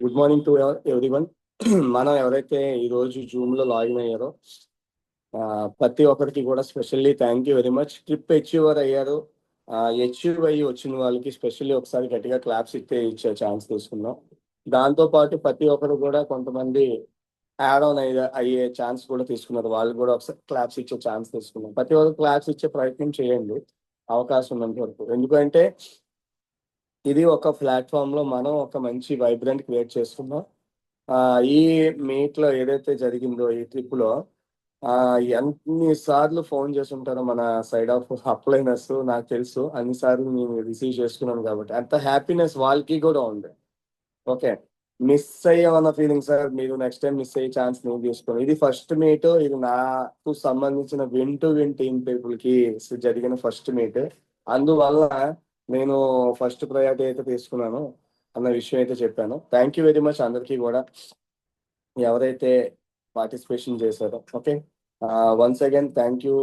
Good morning to everyone. మనం ఎవరైతే ఈరోజు జూమ్లో లాగిన్ అయ్యారో ప్రతి ఒక్కరికి కూడా specially thank you very much. Trip achiever అయ్యారు. అచీవ్ అయ్యి వచ్చిన వాళ్ళకి స్పెషల్లీ ఒకసారి గట్టిగా క్లాప్స్ ఇచ్చే ఛాన్స్ తీసుకున్నాం. దాంతోపాటు ప్రతి ఒక్కరు కూడా కొంతమంది యాడ్ ఆన్ అయ్యే ఛాన్స్ కూడా తీసుకున్నారు. వాళ్ళు కూడా ఒకసారి క్లాప్స్ ఇచ్చే ఛాన్స్ తీసుకున్నాం. ప్రతి ఒక్కరు క్లాప్స్ ఇచ్చే ప్రయత్నం చేయండి అవకాశం ఉన్నంత వరకు. ఎందుకంటే ఇది ఒక ప్లాట్ఫామ్ లో మనం ఒక మంచి వైబ్రెంట్ క్రియేట్ చేసుకున్నాం. ఈ మీట్ లో ఏదైతే జరిగిందో ఈ ట్రిప్ లో ఎన్ని సార్లు ఫోన్ చేస్తుంటారో మన సైడ్ ఆఫ్ అప్లైనర్స్ నాకు తెలుసు. అన్నిసార్లు నేను రిసీవ్ చేసుకున్నాను కాబట్టి అంత హ్యాపీనెస్ వాళ్ళకి కూడా ఉంది. ఓకే, మిస్ అయ్యామన్న ఫీలింగ్ సార్, మీరు నెక్స్ట్ టైం మిస్ అయ్యే ఛాన్స్ నేను తీసుకోండి. ఇది ఫస్ట్ మీట్, ఇది నాకు సంబంధించిన win to win team people కి జరిగిన ఫస్ట్ మీట్. అందువల్ల నేను ఫస్ట్ ప్రయారిటీ అయితే తీసుకున్నాను అన్న విషయం అయితే చెప్పాను. థ్యాంక్ యూ వెరీ మచ్ అందరికీ కూడా ఎవరైతే పార్టిసిపేషన్ చేశారో. Okay, once again thank you.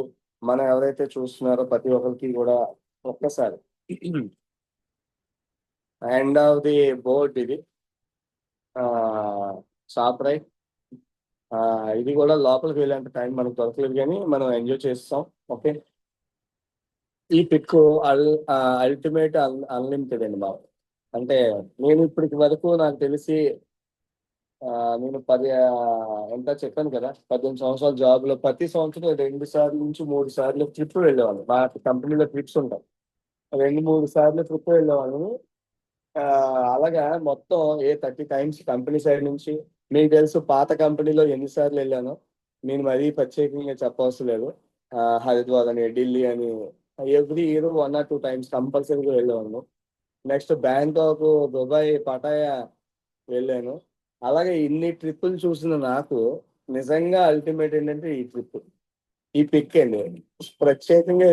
మనం ఎవరైతే చూస్తున్నారో ప్రతి ఒక్కరికి కూడా ఒక్కసారి ఎండ్ ఆఫ్ ది బోర్డ్ ఇది షాప్ రైట్. ఇది కూడా లోపలికి వెళ్ళేంత టైం మనకు దొరకలేదు కానీ మనం ఎంజాయ్ చేస్తాం. ఓకే, ఈ పిక్ అల్టిమేట్ అన్లిమిటెడ్ అండి బాబు. అంటే నేను ఇప్పటికి వరకు నాకు తెలిసి నేను ఎంత చెప్పాను కదా, 18 సంవత్సరాల జాబ్ లో ప్రతి సంవత్సరం 2 సార్లు నుంచి 3 సార్లు ట్రిప్ వెళ్ళేవాళ్ళు. మా కంపెనీలో ట్రిప్స్ ఉంటాయి, 2-3 సార్లు ట్రిప్ వెళ్ళేవాళ్ళు. అలాగా మొత్తం 30 టైమ్స్ కంపెనీ సైడ్ నుంచి. మీకు తెలుసు పాత కంపెనీలో ఎన్నిసార్లు వెళ్ళానో నేను మరీ ప్రత్యేకంగా చెప్పవలసిన లేదు. హరిద్వార్ అని, ఢిల్లీ అని, ఎవ్రీ ఇయర్ 1 or 2 టైమ్స్ కంపల్సరీగా వెళ్ళాను. నెక్స్ట్ బ్యాంకాక్, దుబాయ్, పటాయా వెళ్ళాను. అలాగే ఇన్ని ట్రిప్పులు చూసిన నాకు నిజంగా అల్టిమేట్ ఏంటంటే ఈ ట్రిప్, ఈ పిక్ అండి. ప్రత్యేకంగా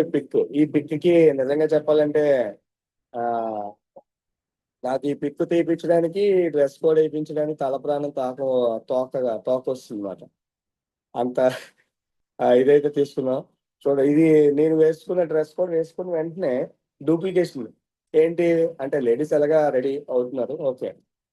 ఈ పిక్కి నిజంగా చెప్పాలంటే నాకు ఈ పిక్ తీపించడానికి, డ్రెస్ కోడ్ వేయించడానికి తల ప్రాణం తోకొస్తుంది అన్నమాట. అంత ఇదైతే తీసుకున్నాం. ఇది నేను వేసుకున్న డ్రెస్ కోడ్ వేసుకున్న వెంటనే డూప్లికేషన్ ఏంటి అంటే లేడీస్ ఎలాగా రెడీ అవుతున్నారు. ఓకే,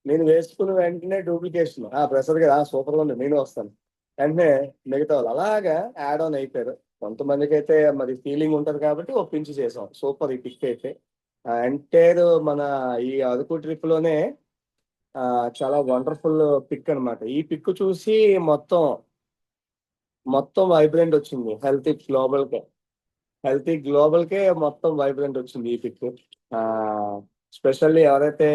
నేను వేసుకున్న వెంటనే డూప్లికేషన్. ప్రెషర్ గా సూపర్ గా ఉంది, నేను వస్తాను వెంటనే. మిగతా వాళ్ళు అలాగా యాడ్ ఆన్ అయిపోయారు. కొంతమందికి అయితే మరి ఫీలింగ్ ఉంటది కాబట్టి ఒప్పించి చేసాం. సూపర్ ఈ పిక్ అయితే. ఎంటైర్ మన ఈ అరకు ట్రిప్ లోనే చాలా వండర్ఫుల్ పిక్ అనమాట. ఈ పిక్ చూసి మొత్తం వైబ్రెంట్ వచ్చింది. హెల్తీ గ్లోబల్ కే మొత్తం వైబ్రెంట్ వచ్చింది ఈ పిక్. స్పెషల్లీ ఎవరైతే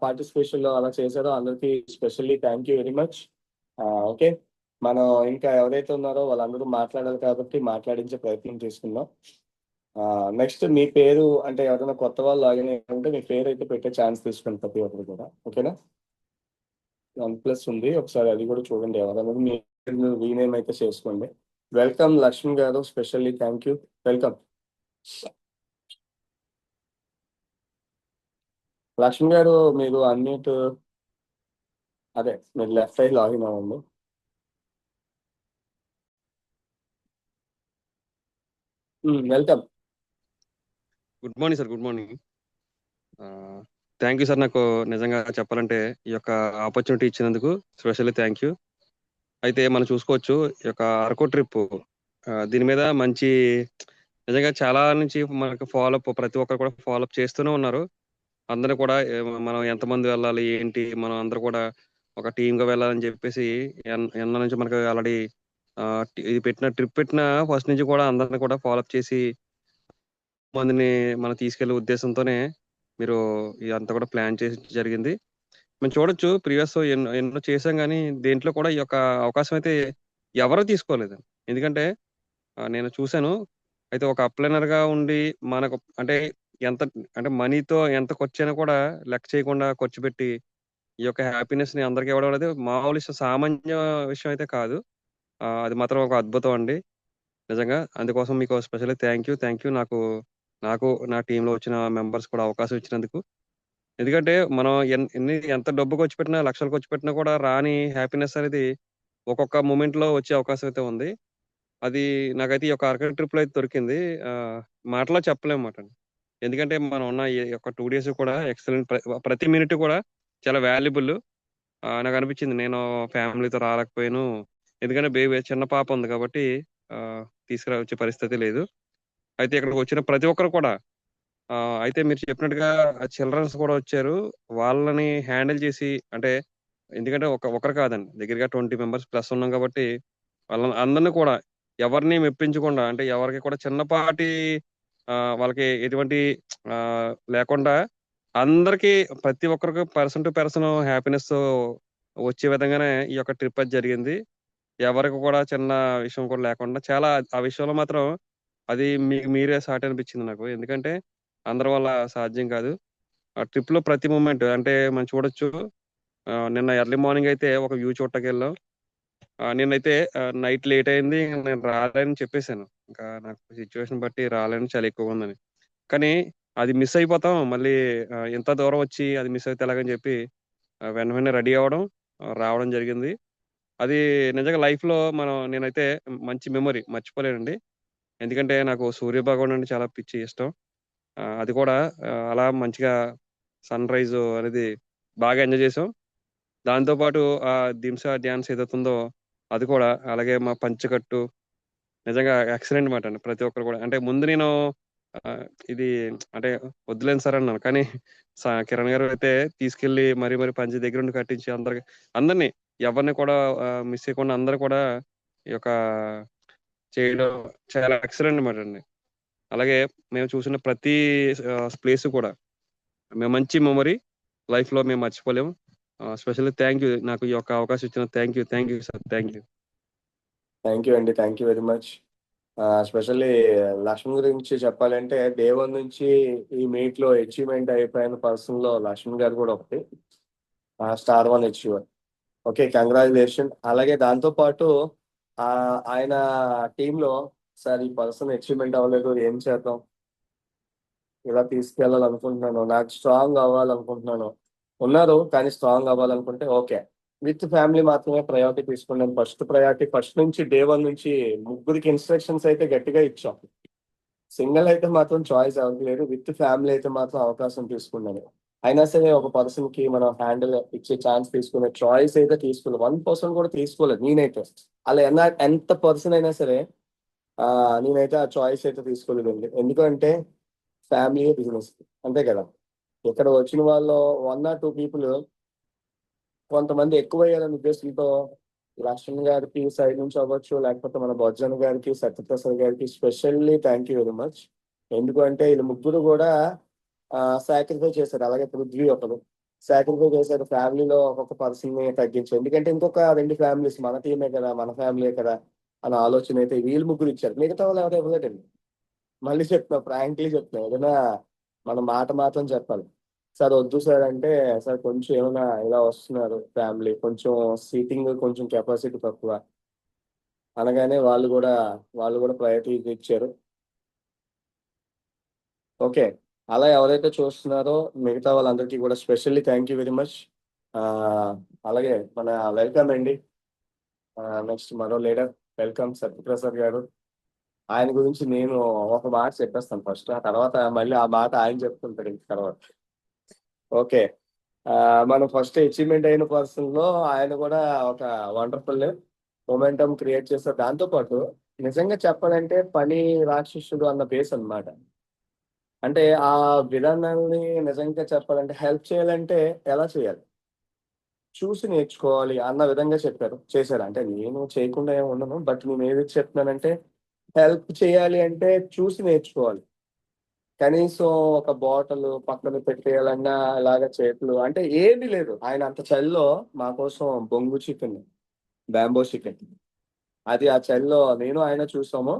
పార్టిసిపేషన్ లో అలా చేశారో అందరికి specially thank you very much. Okay, మనం ఇంకా ఎవరైతే ఉన్నారో వాళ్ళందరూ మాట్లాడాలి కాబట్టి మాట్లాడించే ప్రయత్నం చేసుకుందాం. నెక్స్ట్ మీ పేరు అంటే ఎవరైనా కొత్త వాళ్ళు లాగిన్ అయ్యారంటే మీ పేరు అయితే పెట్టే ఛాన్స్ తీసుకోండి ప్రతి ఒక్కరు కూడా. ఓకేనా, 1+ ఉంది, ఒకసారి అది కూడా చూడండి. ఎవరైనా మీ రీనేమ్ అయితే చేసుకోండి. వెల్కమ్ లక్ష్మి గారు, specially thank you, welcome. Lakshmi గారు మీరు అన్మ్యూట్, అదే మీరు లెఫ్ట్ సైడ్ లాగిన్ అవ్వండి. Welcome. Good morning sir, good morning. Thank you sir. నాకు నిజంగా చెప్పాలంటే ఈ యొక్క ఆపర్చునిటీ ఇచ్చినందుకు స్పెషల్లీ థ్యాంక్ యూ. అయితే మనం చూసుకోవచ్చు ఈ యొక్క అరకు ట్రిప్, దీని మీద మంచి నిజంగా చాలా నుంచి మనకు ఫాలోఅప్, ప్రతి ఒక్కరు కూడా ఫాలోఅప్ చేస్తూనే ఉన్నారు. అందరూ కూడా మనం ఎంతమంది వెళ్ళాలి ఏంటి, మనం అందరూ కూడా ఒక టీమ్ గా వెళ్ళాలని చెప్పేసి ఎన్న నుంచి మనకు ఆల్రెడీ ఇది ట్రిప్ పెట్టిన ఫస్ట్ నుంచి కూడా అందరిని కూడా ఫాలోఅప్ చేసి మందిని మనం తీసుకెళ్లే ఉద్దేశంతోనే మీరు ఇదంతా కూడా ప్లాన్ చేసి జరిగింది. మేము చూడొచ్చు ప్రీవియస్ ఎన్నో చేసాం, కానీ దేంట్లో కూడా ఈ యొక్క అవకాశం అయితే ఎవరూ తీసుకోలేదు. ఎందుకంటే నేను చూశాను. అయితే ఒక అప్లైనర్ గా ఉండి మనకు అంటే ఎంత అంటే మనీతో ఎంత ఖర్చు అయినా కూడా లెక్క చేయకుండా ఖర్చు పెట్టి ఈ యొక్క హ్యాపీనెస్ ని అందరికి ఇవ్వడం అనేది మామూలు సామాన్య విషయం అయితే కాదు. అది మాత్రం ఒక అద్భుతం అండి నిజంగా. అందుకోసం మీకు స్పెషల్లీ థ్యాంక్ యూ. నాకు నా టీంలో వచ్చిన మెంబర్స్ కూడా అవకాశం ఇచ్చినందుకు. ఎందుకంటే మనం ఎంత డబ్బు ఖర్చు పెట్టినా, లక్షలు ఖర్చు పెట్టినా కూడా రాని హ్యాపీనెస్ అనేది ఒక్కొక్క మూమెంట్ లో వచ్చే అవకాశం అయితే ఉంది. అది నాకైతే ఈ యొక్క అరకు ట్రిప్ లో అయితే దొరికింది. మాటలో చెప్పలేమాట. ఎందుకంటే మనం ఉన్న ఈ యొక్క 2 days కూడా ఎక్సలెంట్, ప్రతి మినిట్ కూడా చాలా వాల్యుబుల్. నాకు అనిపించింది నేను ఫ్యామిలీతో రాలేకపోయాను. ఎందుకంటే బేబీ చిన్న పాప ఉంది కాబట్టి ఆ, తీసుకురా వచ్చే పరిస్థితి లేదు. అయితే ఇక్కడికి వచ్చిన ప్రతి ఒక్కరు కూడా అయితే మీరు చెప్పినట్టుగా చిల్డ్రన్స్ కూడా వచ్చారు. వాళ్ళని హ్యాండిల్ చేసి అంటే ఎందుకంటే ఒకరు కాదండి, దగ్గరగా 20 మెంబర్స్ ప్లస్ ఉన్నాం కాబట్టి వాళ్ళని అందరినీ కూడా ఎవరిని మెప్పించకుండా అంటే ఎవరికి కూడా చిన్నపాటి వాళ్ళకి ఎటువంటి ఆ, లేకుండా అందరికి ప్రతి ఒక్కరికి పర్సన్ టు పర్సన్ హ్యాపీనెస్ వచ్చే విధంగానే ఈ యొక్క ట్రిప్ అది జరిగింది. ఎవరికి కూడా చిన్న విషయం కూడా లేకుండా చాలా ఆ విషయంలో మాత్రం అది మీకు మీరే సాటి అనిపించింది నాకు. ఎందుకంటే అందరి వల్ల సాధ్యం కాదు. ఆ ట్రిప్ లో ప్రతి మూమెంట్ అంటే మనం చూడొచ్చు. నిన్న ఎర్లీ మార్నింగ్ అయితే ఒక వ్యూ చూడటానికి వెళ్ళాం. నేనైతే నైట్ లేట్ అయింది, ఇంక నేను రాలేని చెప్పేశాను. ఇంకా నాకు సిచ్యువేషన్ బట్టి రాలేని చాలా ఎక్కువ ఉందని. కానీ అది మిస్ అయిపోతాం మళ్ళీ. ఇంత దూరం వచ్చి అది మిస్ అయితే ఎలాగని చెప్పి వెంట వెంటనే రెడీ అవ్వడం, రావడం జరిగింది. అది నిజంగా లైఫ్ లో నేనైతే మంచి మెమొరీ మర్చిపోలేనండి. ఎందుకంటే నాకు సూర్య భగవాన్ అంటే చాలా పిచ్చి ఇష్టం. అది కూడా అలా మంచిగా సన్ రైజ్ అనేది బాగా ఎంజాయ్ చేసాం. దాంతో పాటు ఆ దింసా డ్యాన్స్ ఏదైతుందో అది కూడా, అలాగే మా పంచకట్టు నిజంగా ఎక్సలెంట్ మాట అండి. ప్రతి ఒక్కరు కూడా అంటే ముందు నేను ఆ, ఇది అంటే వద్దులేను సార్ అన్నాను. కానీ కిరణ్ గారు అయితే తీసుకెళ్లి మరీ మరి పంచి దగ్గర ఉండి కట్టించి అందరినీ ఎవరిని కూడా మిస్ చేయకుండా అందరు కూడా ఈ యొక్క చేయడం చాలా ఎక్సలెంట్ మాట అండి. అలాగే మేము చూసిన ప్రతి ప్లేస్ కూడా మేము మంచి మెమరీ లైఫ్ లో మేము మర్చిపోలేము. స్పెషల్లీ థ్యాంక్ యూ, నాకు ఈ యొక్క అవకాశం ఇచ్చిన thank you sir, thank you. Thank you అండి, thank you very much. Specially Lakshman గురించి చెప్పాలంటే డే వన్ నుంచి ఈ మీట్ లో అచీవ్మెంట్ అయిపోయిన పర్సన్ లో లక్ష్మణ్ గారు కూడా ఒకటి. Star one achiever. Okay, congratulation. అలాగే దాంతో పాటు ఆయన టీంలో సార్ ఈ పర్సన్ అచీవ్మెంట్ అవ్వలేదు, ఏం చేద్దాం, ఇలా తీసుకెళ్ళాలనుకుంటున్నాను, నాకు స్ట్రాంగ్ అవ్వాలనుకుంటున్నాను ఉన్నారు. కానీ స్ట్రాంగ్ అవ్వాలనుకుంటే ఓకే, విత్ ఫ్యామిలీ మాత్రమే ప్రయారిటీ తీసుకున్నాను. ఫస్ట్ ప్రయారిటీ ఫస్ట్ నుంచి డే వన్ నుంచి ముగ్గురికి ఇన్స్ట్రక్షన్స్ అయితే గట్టిగా ఇచ్చాం. సింగిల్ అయితే మాత్రం చాయిస్ అవ్వలేదు, విత్ ఫ్యామిలీ అయితే మాత్రం అవకాశం తీసుకున్నాను. అయినా సరే ఒక పర్సన్ కి మనం హ్యాండిల్ ఇచ్చే ఛాన్స్ తీసుకునే చాయిస్ అయితే తీసుకోలేదు. 1% కూడా తీసుకోలేదు నేనైతే. అలా ఎంత పర్సన్ అయినా సరే ఆ నేనైతే ఆ చాయిస్ అయితే తీసుకోలేదండి. ఎందుకంటే ఫ్యామిలీ బిజినెస్ అంతే కదా. ఇక్కడ వచ్చిన వాళ్ళు 1 or 2 పీపుల్ కొంతమంది ఎక్కువ అయ్యాలనే ఉద్దేశంతో లక్ష్మణ్ గారికి సైడ్ నుంచి అవ్వచ్చు, లేకపోతే మన బొజ్జన్ గారికి, సత్యప్రసాద్ గారికి specially thank you very much. ఎందుకంటే వీళ్ళు ముగ్గురు కూడా సాక్రిఫై చేశారు. అలాగే పృథ్వీ ఒకరు సాక్రిఫై చేశారు ఫ్యామిలీలో ఒక్కొక్క పర్సన్ ని తగ్గించి. ఎందుకంటే ఇంకొక 2 ఫ్యామిలీస్ మన టీమే కదా, మన ఫ్యామిలీ కదా అన్న ఆలోచన అయితే వీళ్ళు ముగ్గురు ఇచ్చారు. మిగతా వాళ్ళు ఎవరు ఇవ్వలేదండి. మళ్ళీ చెప్తున్నా, ఫ్రాంక్లీ చెప్తున్నా, ఏదైనా మన మాట మాత్రం చెప్పాలి. సార్ వద్దు సార్ అంటే, సార్ కొంచెం ఏమైనా ఇలా వస్తున్నారు ఫ్యామిలీ, కొంచెం సీటింగ్ కొంచెం కెపాసిటీ తక్కువ అనగానే వాళ్ళు కూడా ప్రయారిటీ ఇచ్చారు. ఓకే, అలా ఎవరైతే చూస్తున్నారో మిగతా వాళ్ళందరికీ కూడా specially thank you very much. అలాగే మన వెల్కమ్ అండి. నెక్స్ట్ మరో లీడర్ వెల్కమ్ సత్యప్రసాద్ గారు. ఆయన గురించి నేను ఒక మాట చెప్పేస్తాను ఫస్ట్, ఆ తర్వాత మళ్ళీ ఆ మాట ఆయన చెప్తుంటాడు ఇంక తర్వాత. ఓకే, మనం ఫస్ట్ అచీవ్మెంట్ అయిన పర్సన్ లో ఆయన కూడా ఒక వండర్ఫుల్ మొమెంటం క్రియేట్ చేస్తారు. దాంతో పాటు నిజంగా చెప్పాలంటే పని రాక్షసుడు అన్న బేస్ అన్నమాట. అంటే ఆ విధానాన్ని నిజంగా చెప్పాలంటే హెల్ప్ చేయాలంటే ఎలా చేయాలి, చూసి నేర్చుకోవాలి అన్న విధంగా చేశారు. అంటే నేను చేయకుండా ఏమి ఉండను, బట్ నేను ఏది చెప్తున్నానంటే హెల్ప్ చేయాలి అంటే చూసి నేర్చుకోవాలి. కనీసం ఒక బాటిల్ పక్కన పెట్టేయాలన్నా ఇలాగ చేతులు అంటే ఏమీ లేదు. ఆయన అంత చలిలో మా కోసం బొంగు చికెన్, బ్యాంబో చికెన్, అది ఆ చలిలో నేను ఆయన చూసాము.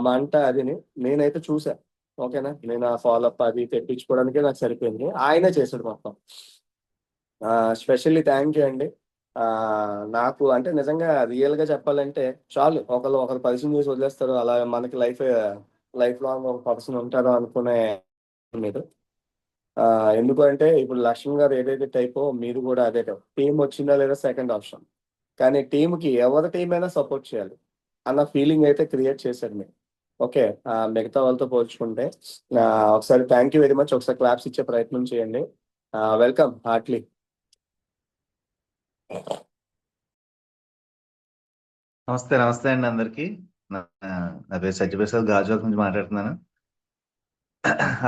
మంట అదిని నేనైతే చూసా. ఓకేనా, నేను ఆ ఫాలో అప్ అది తెప్పించుకోవడానికే నాకు సరిపోయింది. ఆయనే చేశాడు మొత్తం. స్పెషల్లీ థ్యాంక్ యూ అండి. ఆ నాకు అంటే నిజంగా రియల్ గా చెప్పాలంటే చాలు, ఒకరు పరిచయం చేసి వదిలేస్తారు, అలా మనకి లైఫ్ లాంగ్ ఒక పర్సన్ ఉంటారు అనుకునే మీరు. ఆ ఎందుకు అంటే ఇప్పుడు లక్ష్మణ్ గారు ఏదైతే టైపో మీరు కూడా అదే టైప్. టీం వచ్చిందా లేదా సెకండ్ ఆప్షన్, కానీ టీమ్ కి ఎవరి టీం అయినా సపోర్ట్ చేయాలి అన్న ఫీలింగ్ అయితే క్రియేట్ చేశారు మీరు. ఓకే, మిగతా వాళ్ళతో పోల్చుకుంటే ఆ, ఒకసారి థ్యాంక్ యూ వెరీ మచ్. ఒకసారి క్లాప్స్ ఇచ్చే ప్రయత్నం చేయండి. Welcome heartily. నమస్తే నమస్తే అండి అందరికి. నా పేరు సత్యప్రసాద్, గాజువాక నుంచి మాట్లాడుతున్నాను.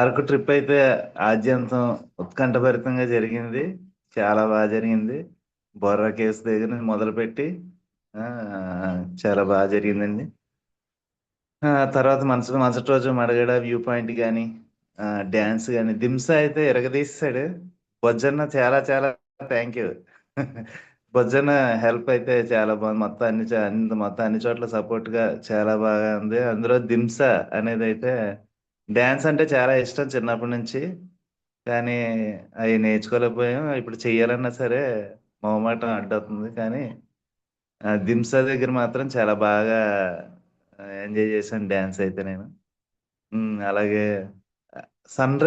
అరకు ట్రిప్ అయితే ఆద్యంతం ఉత్కంఠభరితంగా జరిగింది. చాలా బాగా జరిగింది. బొర్రా కేవ్స్ దగ్గర నుంచి మొదలుపెట్టి ఆ, చాలా బాగా జరిగిందండి. తర్వాత మరుసటి రోజు మడగడ వ్యూ పాయింట్ కానీ, డ్యాన్స్ కానీ, దింస అయితే ఎరగదీసాడు. బొజ్జన్న చాలా చాలా థ్యాంక్ యూ. బొజ్జన్న హెల్ప్ అయితే చాలా బాగుంది. మొత్తం అన్ని చోట్ల సపోర్ట్ గా చాలా బాగా ఉంది. అందులో దింస అనేది అయితే డ్యాన్స్ అంటే చాలా ఇష్టం చిన్నప్పటి నుంచి. కానీ అవి నేర్చుకోలేకపోయాం. ఇప్పుడు చెయ్యాలన్నా సరే మొహమాటం అడ్డవుతుంది. కానీ దింస దగ్గర మాత్రం చాలా బాగా ఎంజాయ్ చేశాను డ్యాన్స్ అయితే నేను. అలాగే సన్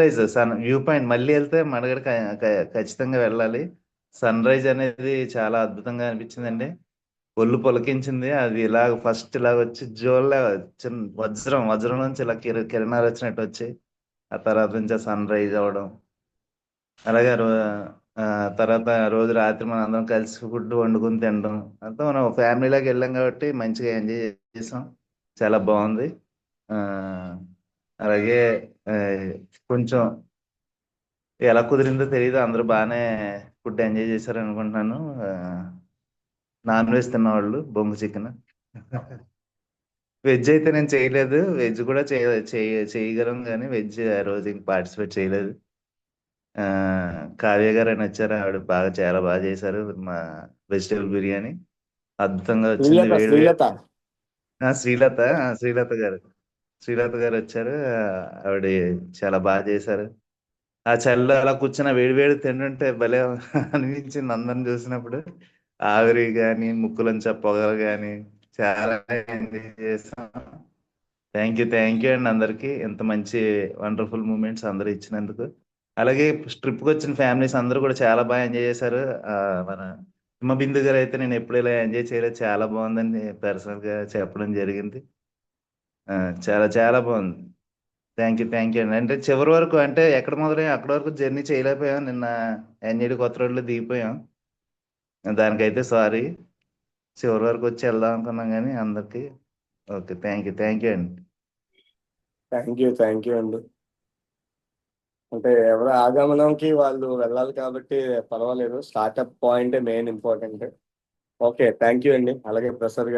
వ్యూ పాయింట్ మళ్ళీ వెళ్తే మడగడ ఖచ్చితంగా వెళ్ళాలి. సన్ రైజ్ అనేది చాలా అద్భుతంగా అనిపించిందండి. ఒళ్ళు పులకించింది. అది ఇలాగ ఫస్ట్ ఇలాగ వచ్చి జోల్లా చిన్న వజ్రం నుంచి ఇలా కిరణాలు వచ్చినట్టు వచ్చి ఆ తర్వాత నుంచి ఆ సన్ రైజ్ అవడం. అలాగే తర్వాత రోజు రాత్రి మనం అందరం కలిసి ఫుడ్ వండుకుని తినడం అంతా మనం ఫ్యామిలీలోకి వెళ్ళాం కాబట్టి మంచిగా ఎంజాయ్ చేసాం. చాలా బాగుంది. ఆ, అలాగే ఆ, కొంచెం ఎలా కుదిరిందో తెలియదు. అందరూ బాగానే ఫుడ్ ఎంజాయ్ చేశారు అనుకుంటున్నాను. నాన్ వెజ్ తిన్నవాళ్ళు బొంగు చికెన్. వెజ్ అయితే నేను చేయలేదు. వెజ్ కూడా చేయగలం కానీ వెజ్ ఆ రోజు పార్టిసిపేట్ చేయలేదు. కావ్య గారు అని వచ్చారు. ఆవిడ చాలా బాగా చేశారు. మా వెజిటేబుల్ బిర్యానీ అద్భుతంగా వచ్చింది. శ్రీలత వేడి వేడి శ్రీలత శ్రీలత గారు వచ్చారు. ఆవిడ చాలా బాగా చేశారు. ఆ చలిలో అలా కూర్చున్న వేడి వేడి తింటుంటే భలే అనిపించింది అందరిని చూసినప్పుడు. ఆవిరి కానీ ముక్కులంచా పొగలు కానీ చాలా ఎంజాయ్ చేస్తాం. థ్యాంక్ యూ అండి అందరికి ఇంత మంచి వండర్ఫుల్ మూమెంట్స్ అందరూ ఇచ్చినందుకు. అలాగే ట్రిప్కి వచ్చిన ఫ్యామిలీస్ అందరూ కూడా చాలా బాగా ఎంజాయ్ చేశారు. మన హిమబిందు గారు అయితే నేను ఎప్పుడు ఇలా ఎంజాయ్ చేయలేదు, చాలా బాగుందని పర్సనల్ గా చెప్పడం జరిగింది. చాలా చాలా బాగుంది. థ్యాంక్ యూ అండి. అంటే చివరి వరకు అంటే ఎక్కడ మొదలై అక్కడ వరకు జర్నీ చేయలేకపోయాం. నిన్న ఎన్ఈడి కొత్త రోడ్లో దిగిపోయాం. దానికైతే సారీ. చివరి వరకు వచ్చి వెళ్దాం అనుకున్నాం కానీ అందరికి ఓకే. థ్యాంక్ యూ అండి. థ్యాంక్ యూ అండి. అంటే ఎవరు ఆగమనంకి వాళ్ళు వెళ్ళాలి కాబట్టి పర్వాలేదు. Startup point main important. Okay, thank you అండి. అలాగే ప్రసాద్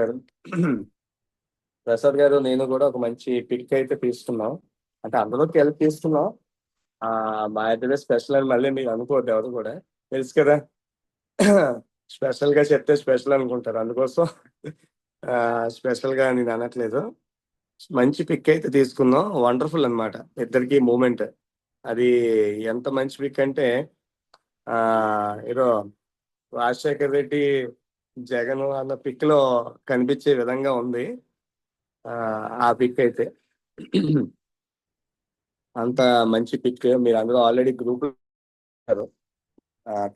గారు నేను కూడా ఒక మంచి పిక్ అయితే తీసుకున్నాం. అంటే అందులోకి వెళ్ళి తీసుకున్నాం. మా ఇద్దరే స్పెషల్ అని మళ్ళీ మీరు అనుకోవద్దు ఎవరు కూడా. తెలుసు కదా, స్పెషల్ గా చెప్తే స్పెషల్ అనుకుంటారు. అందుకోసం స్పెషల్ గా నేను అనట్లేదు. మంచి పిక్ అయితే తీసుకున్నాం. వండర్ఫుల్ అన్నమాట ఇద్దరికి మూమెంట్. అది ఎంత మంచి పిక్ అంటే ఏదో రాజశేఖర్ రెడ్డి జగన్ అన్న పిక్ లో కనిపించే విధంగా ఉంది ఆ పిక్ అయితే. అంత మంచి పిక్. మీరు అందరూ ఆల్రెడీ గ్రూప్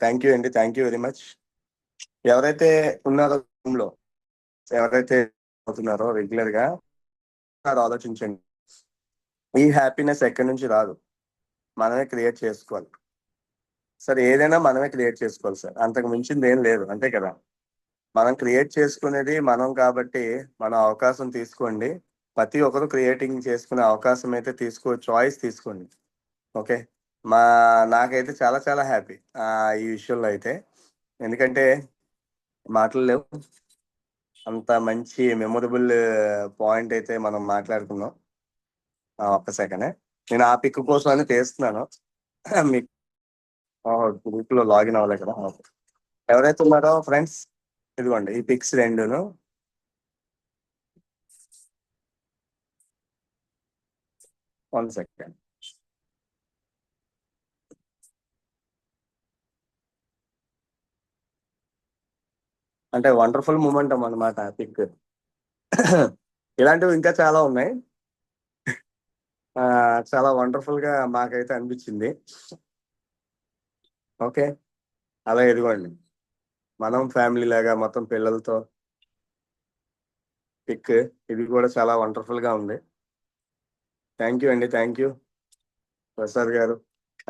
థ్యాంక్ యూ అండి. Thank you very much. ఎవరైతే ఉన్నారో room లో, ఎవరైతే అవుతున్నారో రెగ్యులర్ గా ఆలోచించండి. ఈ హ్యాపీనెస్ ఎక్కడి నుంచి రాదు, మనమే క్రియేట్ చేసుకోవాలి. సరే, ఏదైనా మనమే క్రియేట్ చేసుకోవాలి సార్. అంతకు మించింది ఏం లేదు, అంతే కదా. మనం క్రియేట్ చేసుకునేది మనం కాబట్టి మనం అవకాశం తీసుకోండి. ప్రతి ఒక్కరు క్రియేటింగ్ చేసుకునే అవకాశం అయితే చాయిస్ తీసుకోండి. ఓకే, నాకైతే చాలా చాలా హ్యాపీ ఈ విషయంలో అయితే. ఎందుకంటే మాటలు లేవు. అంత మంచి మెమొరబుల్ పాయింట్ అయితే మనం మాట్లాడుకున్నాం. ఒక్క సెకండ్, నేను ఆ పిక్ కోసం అని తీస్తున్నాను. మీకు గ్రూప్ లో లాగిన్ అవ్వలే కదా. ఎవరైతే ఉన్నారో ఫ్రెండ్స్, ఇదిగోండి ఈ పిక్స్ రెండును. One second. అంటే వండర్ఫుల్ మూమెంట్ అన్నమాట పిక్. ఇలాంటివి ఇంకా చాలా ఉన్నాయి. చాలా వండర్ఫుల్ గా మాకైతే అనిపించింది. ఓకే, అలా ఎదుగోండి మనం ఫ్యామిలీ లాగా మొత్తం పిల్లలతో పిక్. ఇది కూడా చాలా వండర్ఫుల్ గా ఉంది. థ్యాంక్ యూ అండి. థ్యాంక్ యూ ప్రసాద్ గారు.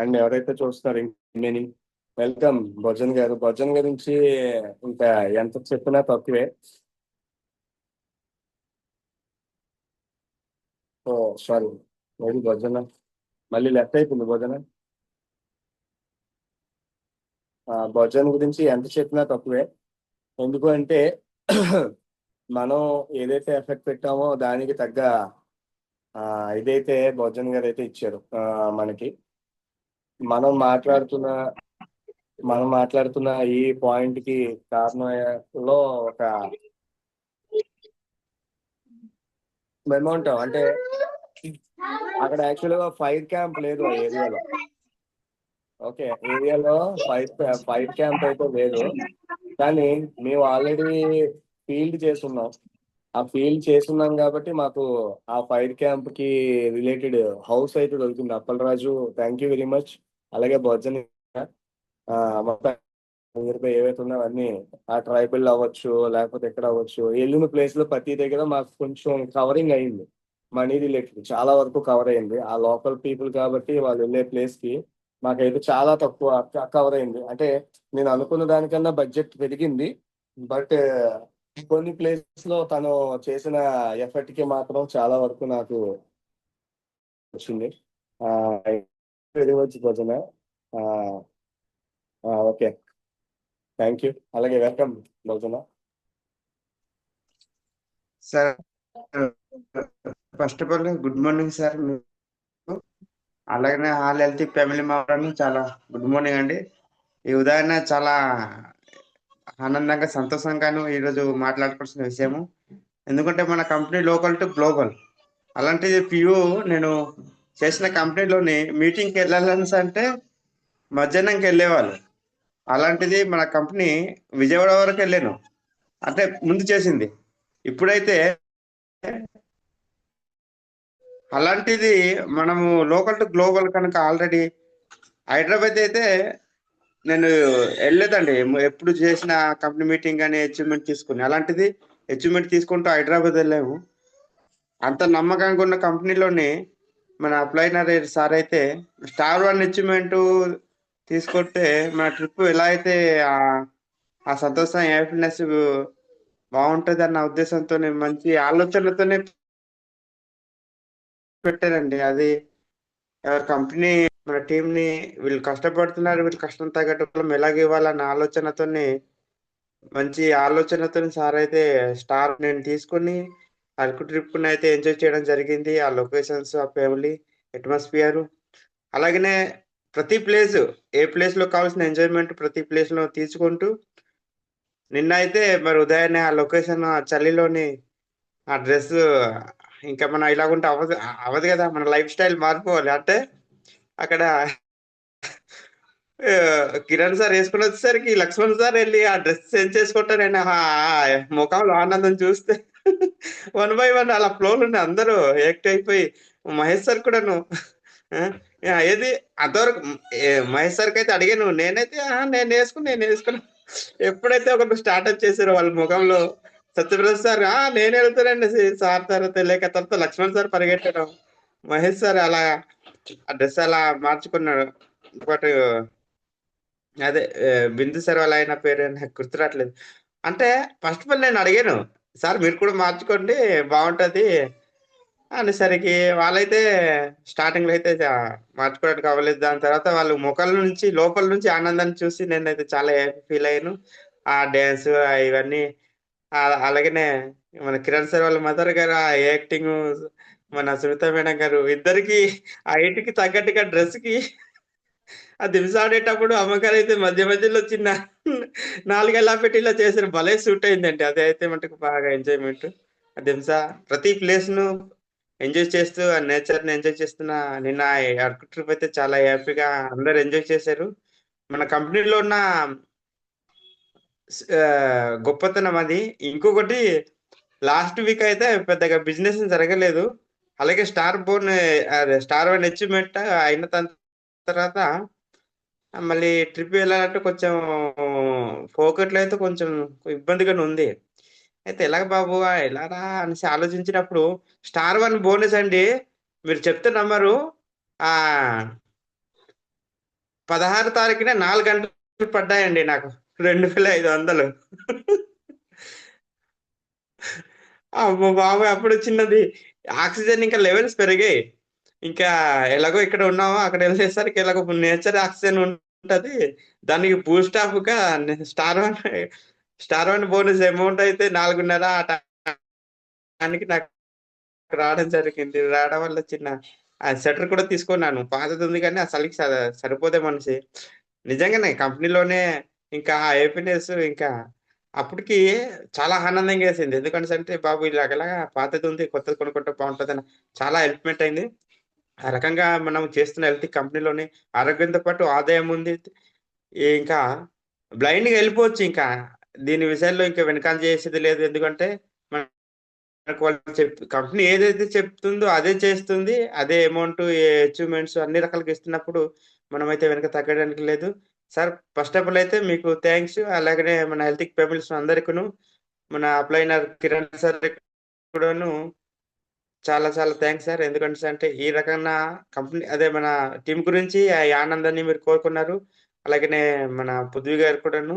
అండ్ ఎవరైతే చూస్తున్నారు రిమైనింగ్ వెల్కమ్ భోజన్ గారు. భోజన్ గురించి ఇంకా ఎంత చెప్పినా తక్కువే. ఓ సారీ, ఏది భోజన మళ్ళీ లెఫ్ట్ అయిపోయింది భోజన. భోజన్ గురించి ఎంత చెప్పినా తక్కువే. ఎందుకు అంటే మనం ఏదైతే ఎఫెక్ట్ పెట్టామో దానికి తగ్గ ఇదైతే భోజన్ గారు అయితే ఇచ్చారు మనకి. మనం మాట్లాడుతున్న మనం మాట్లాడుతున్న ఈ పాయింట్ కి కారణంలో ఒక అమౌంట్ అంటే అక్కడ యాక్చువల్ గా ఫైర్ క్యాంప్ లేదు ఆ ఏరియాలో. ఓకే, ఏరియాలో ఫైర్ క్యాంప్ అయితే లేదు, కానీ మేము ఆల్రెడీ ఫీల్డ్ చేస్తున్నాం. ఆ ఫీల్డ్ చేస్తున్నాం కాబట్టి మాకు ఆ ఫైర్ క్యాంప్ కి రిలేటెడ్ హౌస్ అయితే దొరికింది. Appalaraju, thank you very much. అలాగే భోజన్ మొత్తం ఏవైతే ఉన్నాయో అన్ని ఆ ట్రైబల్ అవ్వచ్చు, లేకపోతే ఎక్కడ అవ్వచ్చు, వెళ్ళిన ప్లేస్ లో ప్రతి దగ్గర మాకు కొంచెం కవరింగ్ అయింది. మనీ రిలేటెడ్ చాలా వరకు కవర్ అయింది. ఆ లోకల్ పీపుల్ కాబట్టి వాళ్ళు వెళ్ళే ప్లేస్ కి మాకైతే చాలా తక్కువ కవర్ అయింది. అంటే నేను అనుకున్న దానికన్నా బడ్జెట్ పెరిగింది, బట్ కొన్ని ప్లేసెస్ లో తను చేసిన ఎఫర్ట్ కి మాత్రం చాలా వరకు నాకు వచ్చింది. వెరీ మచ్ భోజన. Okay, thank you. అలాగే వెల్కమ్ భోజన. Sir first of all good morning sir. అలాగనే ఆల్ హెల్తీ ఫ్యామిలీ మెంబర్ని చాలా గుడ్ మార్నింగ్ అండి. ఈ ఉదయాన్నే చాలా ఆనందంగా సంతోషంగాను ఈరోజు మాట్లాడుకోవాల్సిన విషయము. ఎందుకంటే మన కంపెనీ లోకల్ టు గ్లోబల్. అలాంటిది నేను చేసిన కంపెనీలోని మీటింగ్కి వెళ్ళాలని అంటే మధ్యాహ్నంకి వెళ్ళేవాళ్ళు. అలాంటిది మన కంపెనీ విజయవాడ వరకు వెళ్ళాను, అంటే ముందు చేసింది. ఇప్పుడైతే అలాంటిది మనము లోకల్ టు గ్లోబల్ కనుక ఆల్రెడీ హైదరాబాద్ అయితే నేను వెళ్ళలేదండి. ఎప్పుడు చేసిన కంపెనీ మీటింగ్ కానీ అచీవ్మెంట్ తీసుకుని, అలాంటిది అచీవ్మెంట్ తీసుకుంటూ హైదరాబాద్ వెళ్ళాము. అంత నమ్మకంగా ఉన్న కంపెనీలోని మన అప్లైనర్ సార్ అయితే స్టార్ 1 అచీవ్మెంట్ తీసుకుంటే మన ట్రిప్ ఎలా అయితే ఆ సంతోషం, హ్యాపీనెస్ బాగుంటుంది అన్న ఉద్దేశంతో మంచి ఆలోచనలతోనే పెట్టారండి. అది ఎవరి కంపెనీ మన టీం ని వీళ్ళు కష్టపడుతున్నారు, వీళ్ళు కష్టం తగ్గట్టు మనం ఎలాగ ఇవ్వాలన్న ఆలోచనతోని మంచి ఆలోచనతో సార్ అయితే స్టార్ నేను తీసుకొని అరకు ట్రిప్ అయితే ఎంజాయ్ చేయడం జరిగింది. ఆ లొకేషన్స్, ఆ ఫ్యామిలీ అట్మాస్ఫియర్, అలాగనే ప్రతి ప్లేస్, ఏ ప్లేస్ లో కావాల్సిన ఎంజాయ్మెంట్ ప్రతి ప్లేస్ లో తీసుకుంటూ నిన్న అయితే మరి ఉదయాన్నే ఆ లొకేషన్, ఆ చలిలోని ఆ డ్రెస్ ఇంకా మనం ఇలాగుంటే అవ్వదు కదా, మన లైఫ్ స్టైల్ మారిపోవాలి. అంటే అక్కడ కిరణ్ సార్ వేసుకుని వచ్చేసరికి లక్ష్మణ్ సార్ వెళ్ళి ఆ డ్రెస్ చేంజ్ చేసుకుంటారని ముఖంలో ఆనందం చూస్తే 1 by 1 అలా ఫ్లోలు అందరూ యాక్ట్ అయిపోయి మహేష్ సార్ కూడాను ఏది అంతవరకు మహేష్ సార్కి అయితే అడిగాను. నేనైతే నేను వేసుకున్నా. ఎప్పుడైతే ఒకరు స్టార్ట్అప్ చేశారో వాళ్ళ ముఖంలో సత్యప్రసాద్ సార్ నేను వెళ్తానండి సార్ తర్వాత లేక తర్వాత లక్ష్మణ్ సార్ పరిగెట్టడం, మహేష్ సార్ అలా ఆ డ్రెస్ అలా మార్చుకున్నాడు. బట్ అదే బిందు సార్ వాళ్ళ ఆయన పేరు నాకు గుర్తురావట్లేదు. అంటే ఫస్ట్ ఆఫ్ ఆల్ నేను అడిగాను, సార్ మీరు కూడా మార్చుకోండి బాగుంటది అనేసరికి వాళ్ళైతే స్టార్టింగ్ లో అయితే మార్చుకోవడానికి అవ్వలేదు. దాని తర్వాత వాళ్ళు ముఖాల నుంచి లోపల నుంచి ఆనందాన్ని చూసి నేనైతే చాలా హ్యాపీ ఫీల్ అయ్యాను. ఆ డ్యాన్స్ ఇవన్నీ అలాగనే మన కిరణ్ సార్ వాళ్ళ మదర్ గారు ఆ యాక్టింగ్, మన సునీత మేడం గారు ఇద్దరికి ఆ ఇంటికి తగ్గట్టుగా డ్రెస్ కి ఆ దింస ఆడేటప్పుడు అమ్మగారు అయితే మధ్య మధ్యలో చిన్న 4 ఎలా పెట్టి ఇలా చేశారు, భలే సూట్ అయిందండి. అదే అయితే మటుకు బాగా ఎంజాయ్మెంట్. ఆ దింస ప్రతి ప్లేస్ ను ఎంజాయ్ చేస్తూ ఆ నేచర్ ని ఎంజాయ్ చేస్తున్న నిన్న అరకు ట్రిప్ అయితే చాలా హ్యాపీగా అందరు ఎంజాయ్ చేశారు. మన కంపెనీలో ఉన్న గొప్పతనం అది. ఇంకొకటి లాస్ట్ వీక్ అయితే పెద్దగా బిజినెస్ జరగలేదు. అలాగే స్టార్ 1 అచీవ్మెంట్ అయిన తర్వాత మళ్ళీ ట్రిప్ వెళ్ళాలంటే కొంచెం పోకెట్లో అయితే కొంచెం ఇబ్బందిగానే ఉంది. అయితే ఎలాగ బాబు ఎలారా అనేసి ఆలోచించినప్పుడు స్టార్ 1 బోనస్ అండి, మీరు చెప్తే నమ్మరు. 16 తారీఖున 4 గంటల పడ్డాయండి నాకు 2500. అమ్మ బాబోయ్! అప్పుడు చిన్నది ఆక్సిజన్ ఇంకా లెవెల్స్ పెరిగాయి. ఇంకా ఎలాగో ఇక్కడ ఉన్నామో అక్కడ ఎళ్ళేసరికి ఎలాగో నేచర్ ఆక్సిజన్ ఉంటది. దానికి బూస్ట్ ఆఫ్‌గా స్టార్ 1 బోనస్ అమౌంట్ అయితే 4.5 ఆ టయానికి నాకు రావడం జరిగింది. రావడం వల్ల చిన్న స్వెటర్ కూడా తీసుకున్నాను. పాతదుంది గానీ అసలకి సరిపోదే మనిషి. నిజంగానే కంపెనీలోనే ఇంకా ఆ హ్యాపీనెస్ ఇంకా అప్పటికి చాలా ఆనందంగేసింది. ఎందుకనేసంటే బాబు ఇలాగలాగా పాతదుంది కొత్తది కొనుక్కుంటే బావుంటదని చాలా హెల్ప్‌మేట్ అయింది. ఆ రకంగా మనం చేస్తున్న హెల్తీ కంపెనీలోని ఆరోగ్యంతో పాటు ఆదాయం ఉంది. ఇంకా బ్లైండ్‌గా ఎళ్ళిపోవచ్చు ఇంకా. దీని విషయాల్లో ఇంకా వెనకాల చేసేది లేదు. ఎందుకంటే మనకు వాళ్ళు కంపెనీ ఏదైతే చెప్తుందో అదే చేస్తుంది. అదే అమౌంట్, అచీవ్‌మెంట్స్ అన్ని రకాలుగా ఇస్తున్నప్పుడు మనమైతే వెనక తగ్గడానికి లేదు. సార్ ఫస్ట్ ఆఫ్ ఆల్ అయితే మీకు థాంక్స్. అలాగనే మన హెల్త్ పీపుల్స్ అందరికిను మన అప్లైనర్ కిరణ్ సార్‌కి కూడాను చాలా చాలా థాంక్స్ సార్. ఎందుకంటే అంటే ఈ రకమైన కంపెనీ అదే మన టీమ్ గురించి ఈ ఆనందాన్ని మీరు కోరుకున్నారు. అలాగనే మన పృథ్వీ గారు కూడాను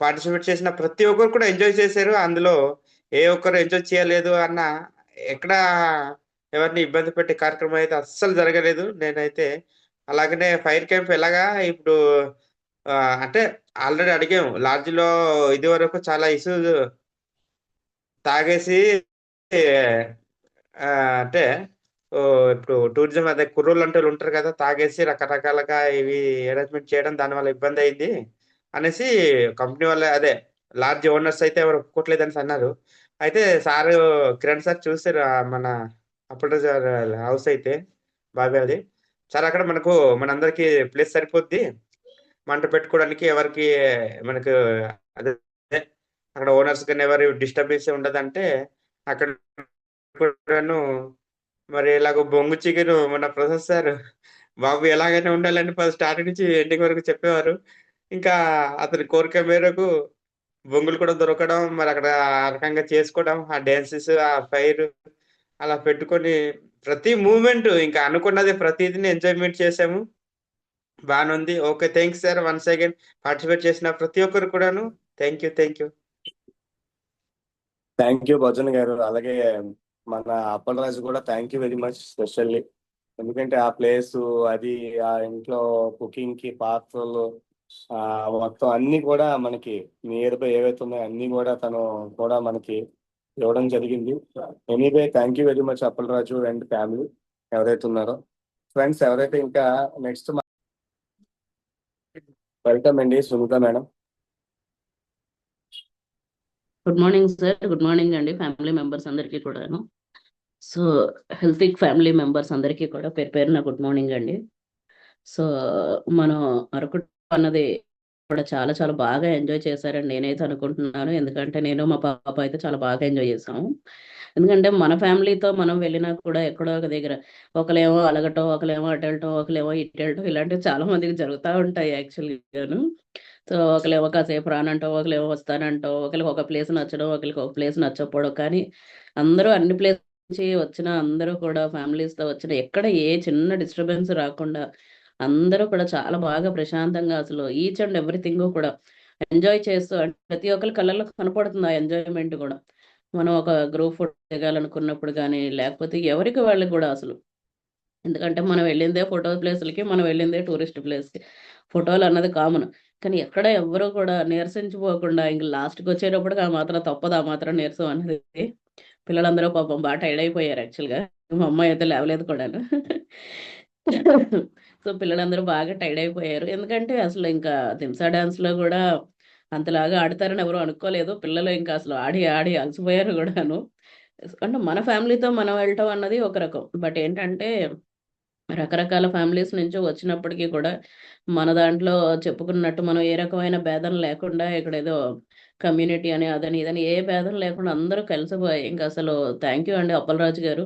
పార్టిసిపేట్ చేసిన ప్రతి ఒక్కరు కూడా ఎంజాయ్ చేశారు. అందులో ఏ ఒక్కరు ఎంజాయ్ చేయలేదు అన్న ఎక్కడ ఎవరిని ఇబ్బంది పెట్టే కార్యక్రమం అయితే అస్సలు జరగలేదు. నేనైతే అలాగనే ఫైర్ క్యాంప్ ఎలాగా ఇప్పుడు అంటే ఆల్రెడీ అడిగాము. లాడ్జ్‌లో ఇదివరకు చాలా ఇష్యూస్ తాగేసి అంటే ఇప్పుడు టూరిజం అదే కుర్రోళ్ళంటోళ్ళు ఉంటారు కదా! తాగేసి రకరకాలుగా ఇవి అరేంజ్‌మెంట్ చేయడం దానివల్ల ఇబ్బందయింది అనేసి కంపెనీ వాళ్ళే అదే లాడ్జ్ ఓనర్స్ అయితే ఎవరు ఒప్పుకోవట్లేదనేసి అన్నారు. అయితే సారు కిరణ్ సార్ చూసారు మన అప్పటి సార్ హౌస్ అయితే బాబాయ్‌ది. సార్ అక్కడ మనకు మనందరికి ప్లేస్ సరిపోద్ది. మంట పెట్టుకోవడానికి ఎవరికీ మనకు అదే అక్కడ ఓనర్స్ గాని ఎవరి డిస్టర్బెన్స్ ఉండదంటే అక్కడ కూడాను మరి ఇలాగ బొంగు చికెను మన ప్రసాద్ సార్ బాబు ఎలాగైనా ఉండాలని స్టార్టింగ్ నుంచి ఎండింగ్ వరకు చెప్పేవారు. ఇంకా అతని కోరిక మేరకు బొంగులు కూడా దొరకడం, మరక్కడ ఆ రకంగా చేసుకోవడం, ఆ డాన్సెస్, ఆ ఫైరు అలా పెట్టుకొని ప్రతి మూవ్‌మెంట్ ఇంకా అనుకున్నది ప్రతీదిని ఎంజాయ్‌మెంట్ చేశాము. బానుంది. Okay. Thanks sir once again participate చేసిన ప్రతి ఒక్కరు కూడాను. Thank you. Thank you. Thank you Bhajan garu. అలాగే మన అప్పలరాజు కూడా thank you very much specially. ఎందుకంటే ఆ ప్లేసు అది ఆ ఇంట్లో కుకింగ్‌కి పాత్రలు మొత్తం అన్నీ కూడా మనకి నియర్ బై ఏవైతే ఉన్నాయో అన్నీ కూడా తను కూడా మనకి ఇవ్వడం జరిగింది. Anyway thank you very much Appalaraju and family ఎవరైతే ఉన్నారో. ఫ్రెండ్స్ ఎవరైతే ఇంకా నెక్స్ట్ వెల్కమ్ అండి Sunitha madam. Good morning sir. Good morning అండి ఫ్యామిలీ మెంబర్స్ అందరికీ కూడాను. సో హెల్తీ ఫ్యామిలీ మెంబర్స్ అందరికీ కూడా పేరు పేరున గుడ్ మార్నింగ్ అండి. సో మనం అరకు అన్నది కూడా చాలా చాలా బాగా ఎంజాయ్ చేశారని నేనైతే అనుకుంటున్నాను. ఎందుకంటే నేను మా పాప అయితే చాలా బాగా ఎంజాయ్ చేసాము. ఎందుకంటే మన ఫ్యామిలీతో మనం వెళ్ళినా కూడా ఎక్కడో ఒక దగ్గర ఒకలేమో అలగటం, ఒకలేమో అటు వెళ్ళటం, ఒకలేమో ఇటు వెళ్ళటం ఇలాంటివి చాలా మందికి జరుగుతూ ఉంటాయి యాక్చువల్‌గాను. సో ఒకలేమో కాసేపు రానంటాం, ఒకలేమో వస్తానంటాం, ఒకళ్ళకి ఒక ప్లేస్ నచ్చడం, ఒకళ్ళకి ఒక ప్లేస్ నచ్చకపోవడం. కానీ అందరూ అన్ని ప్లేస్ నుంచి వచ్చిన అందరూ కూడా ఫ్యామిలీస్‌తో వచ్చిన ఎక్కడ ఏ చిన్న డిస్టర్బెన్స్ రాకుండా అందరూ కూడా చాలా బాగా ప్రశాంతంగా అసలు ఈచ్ అండ్ ఎవ్రీథింగ్ కూడా ఎంజాయ్ చేస్తూ అంటే ప్రతి ఒక్కళ్ళ కళ్ళల్లో కనపడుతుంది ఆ ఎంజాయ్‌మెంట్ గూడా. మనం ఒక గ్రూప్ ఫోటో దిగాలనుకున్నప్పుడు గానీ, లేకపోతే ఎవరికి వాళ్ళకి గూడా అసలు. ఎందుకంటే మనం వెళ్ళిందే ఫోటో ప్లేసులకి, మనం వెళ్ళిందే టూరిస్ట్ ప్లేస్‌కి. ఫోటోలన్నది కామన్. కానీ ఎక్కడ ఎవ్వరు కూడా నీరసించిపోకుండా ఇంక లాస్ట్‌కొచ్చేటప్పటికి ఆ మాత్రం తప్పదు ఆ మాత్రం నీరసం అనేది. పిల్లలందరూ పాపం టైర్డ్ అయిపోయారు యాక్చువల్‌గా. మా అమ్మాయి అయితే లేవలేదు కూడాను. సో, పిల్లలందరూ బాగా టైర్డ్ అయిపోయారు. ఎందుకంటే అసలు ఇంకా దింసా డాన్స్‌లో గూడా అంతలాగా ఆడతారని ఎవరు అనుకోలేదు. పిల్లలు ఇంకా అసలు ఆడి ఆడి అలసిపోయారు గూడాను. అంటే మన ఫ్యామిలీతో మనం వెళ్ళటం అన్నది ఒక రకం. బట్ ఏంటంటే రకరకాల ఫ్యామిలీస్ నుంచి వచ్చినప్పటికీ కూడా మన దాంట్లో చెప్పుకున్నట్టు మనం ఏ రకమైన భేదం లేకుండా ఇక్కడేదో కమ్యూనిటీ అని అదని ఇదని ఏ భేదం లేకుండా అందరూ కలిసిపోయి ఇంక అసలు థ్యాంక్ యూ అండి అప్పలరాజు గారు.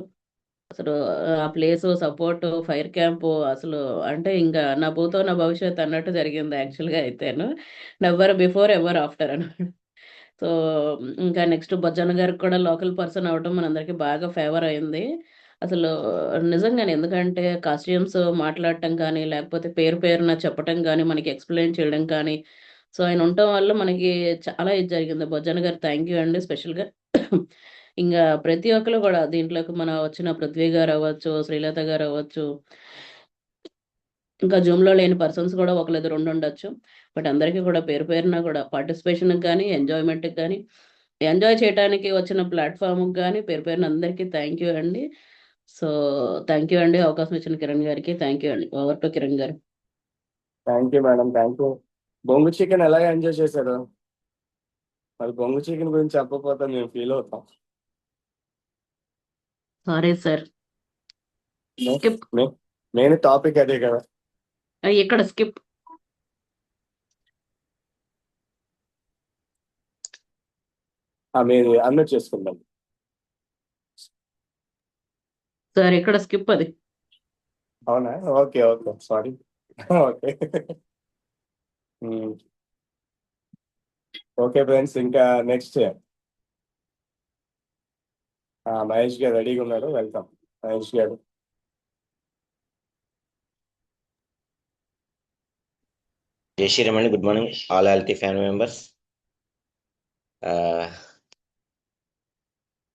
అసలు ఆ ప్లేసు, సపోర్టు, ఫైర్ క్యాంపు అసలు అంటే ఇంకా నా భూతో నా భవిష్యత్ అన్నట్టు జరిగింది యాక్చువల్‌గా అయితేను. నెవర్ బిఫోర్ ఎవర్ ఆఫ్టర్ అనమాట. సో, ఇంకా నెక్స్ట్ బొజ్జన్న గారికి కూడా లోకల్ పర్సన్ అవ్వటం మనందరికీ బాగా ఫేవర్ అయింది. అసలు నిజంగానే, ఎందుకంటే కాస్ట్యూమ్స్ మాట్లాడటం కానీ, లేకపోతే పేరు పేరున చెప్పటం కానీ, మనకి ఎక్స్ప్లెయిన్ చేయడం కానీ, సో ఆయన ఉండటం వల్ల మనకి చాలా ఇది జరిగింది. బొజ్జన్న గారు థ్యాంక్ యూ అండి స్పెషల్గా. ఇంకా ప్రతి ఒక్కరు కూడా దీంట్లోకి మన వచ్చిన పృథ్వీ గారు అవ్వచ్చు, శ్రీలత గారు అవ్వచ్చు, ఇంకా జూమ్లో లేని పర్సన్స్ కూడా ఒకరిద్దరు ఉండొచ్చు. బట్ అందరికీ కూడా పేరు పేరున కూడా పార్టిసిపేషన్కి కానీ, ఎంజాయ్మెంట్కి కానీ, ఎంజాయ్ చేయడానికి వచ్చిన ప్లాట్ఫామ్కి కానీ పేరు పేరున అందరికీ థ్యాంక్ యూ అండి. సో థ్యాంక్ యూ అండి, అవకాశం ఇచ్చిన కిరణ్ గారికి థ్యాంక్ యూ అండి. ఓవర్ టు కిరణ్ గారు. Thank you madam, thank you. బొంగు చికెన్ ఎలా ఎంజాయ్ చేశారు? మరి బొంగు చికెన్ గురించి చెప్పకపోతే మేము ఫీల్ అవుతాం. Sorry sir, skip. Main topic అదే కదా. ఇక్కడ స్కిప్. మీరు అన్మ్యూట్ చేసుకుందాం సార్ ఇక్కడ స్కిప్ అది. అవునా? Okay okay, sorry. Okay okay friends, ఇంకా నెక్స్ట్ మహేష్ గారు రెడీగా ఉన్నారు. వెల్కమ్ మహేష్ గారు. జై శ్రీరామ్ అండి. Good morning all healthy family members.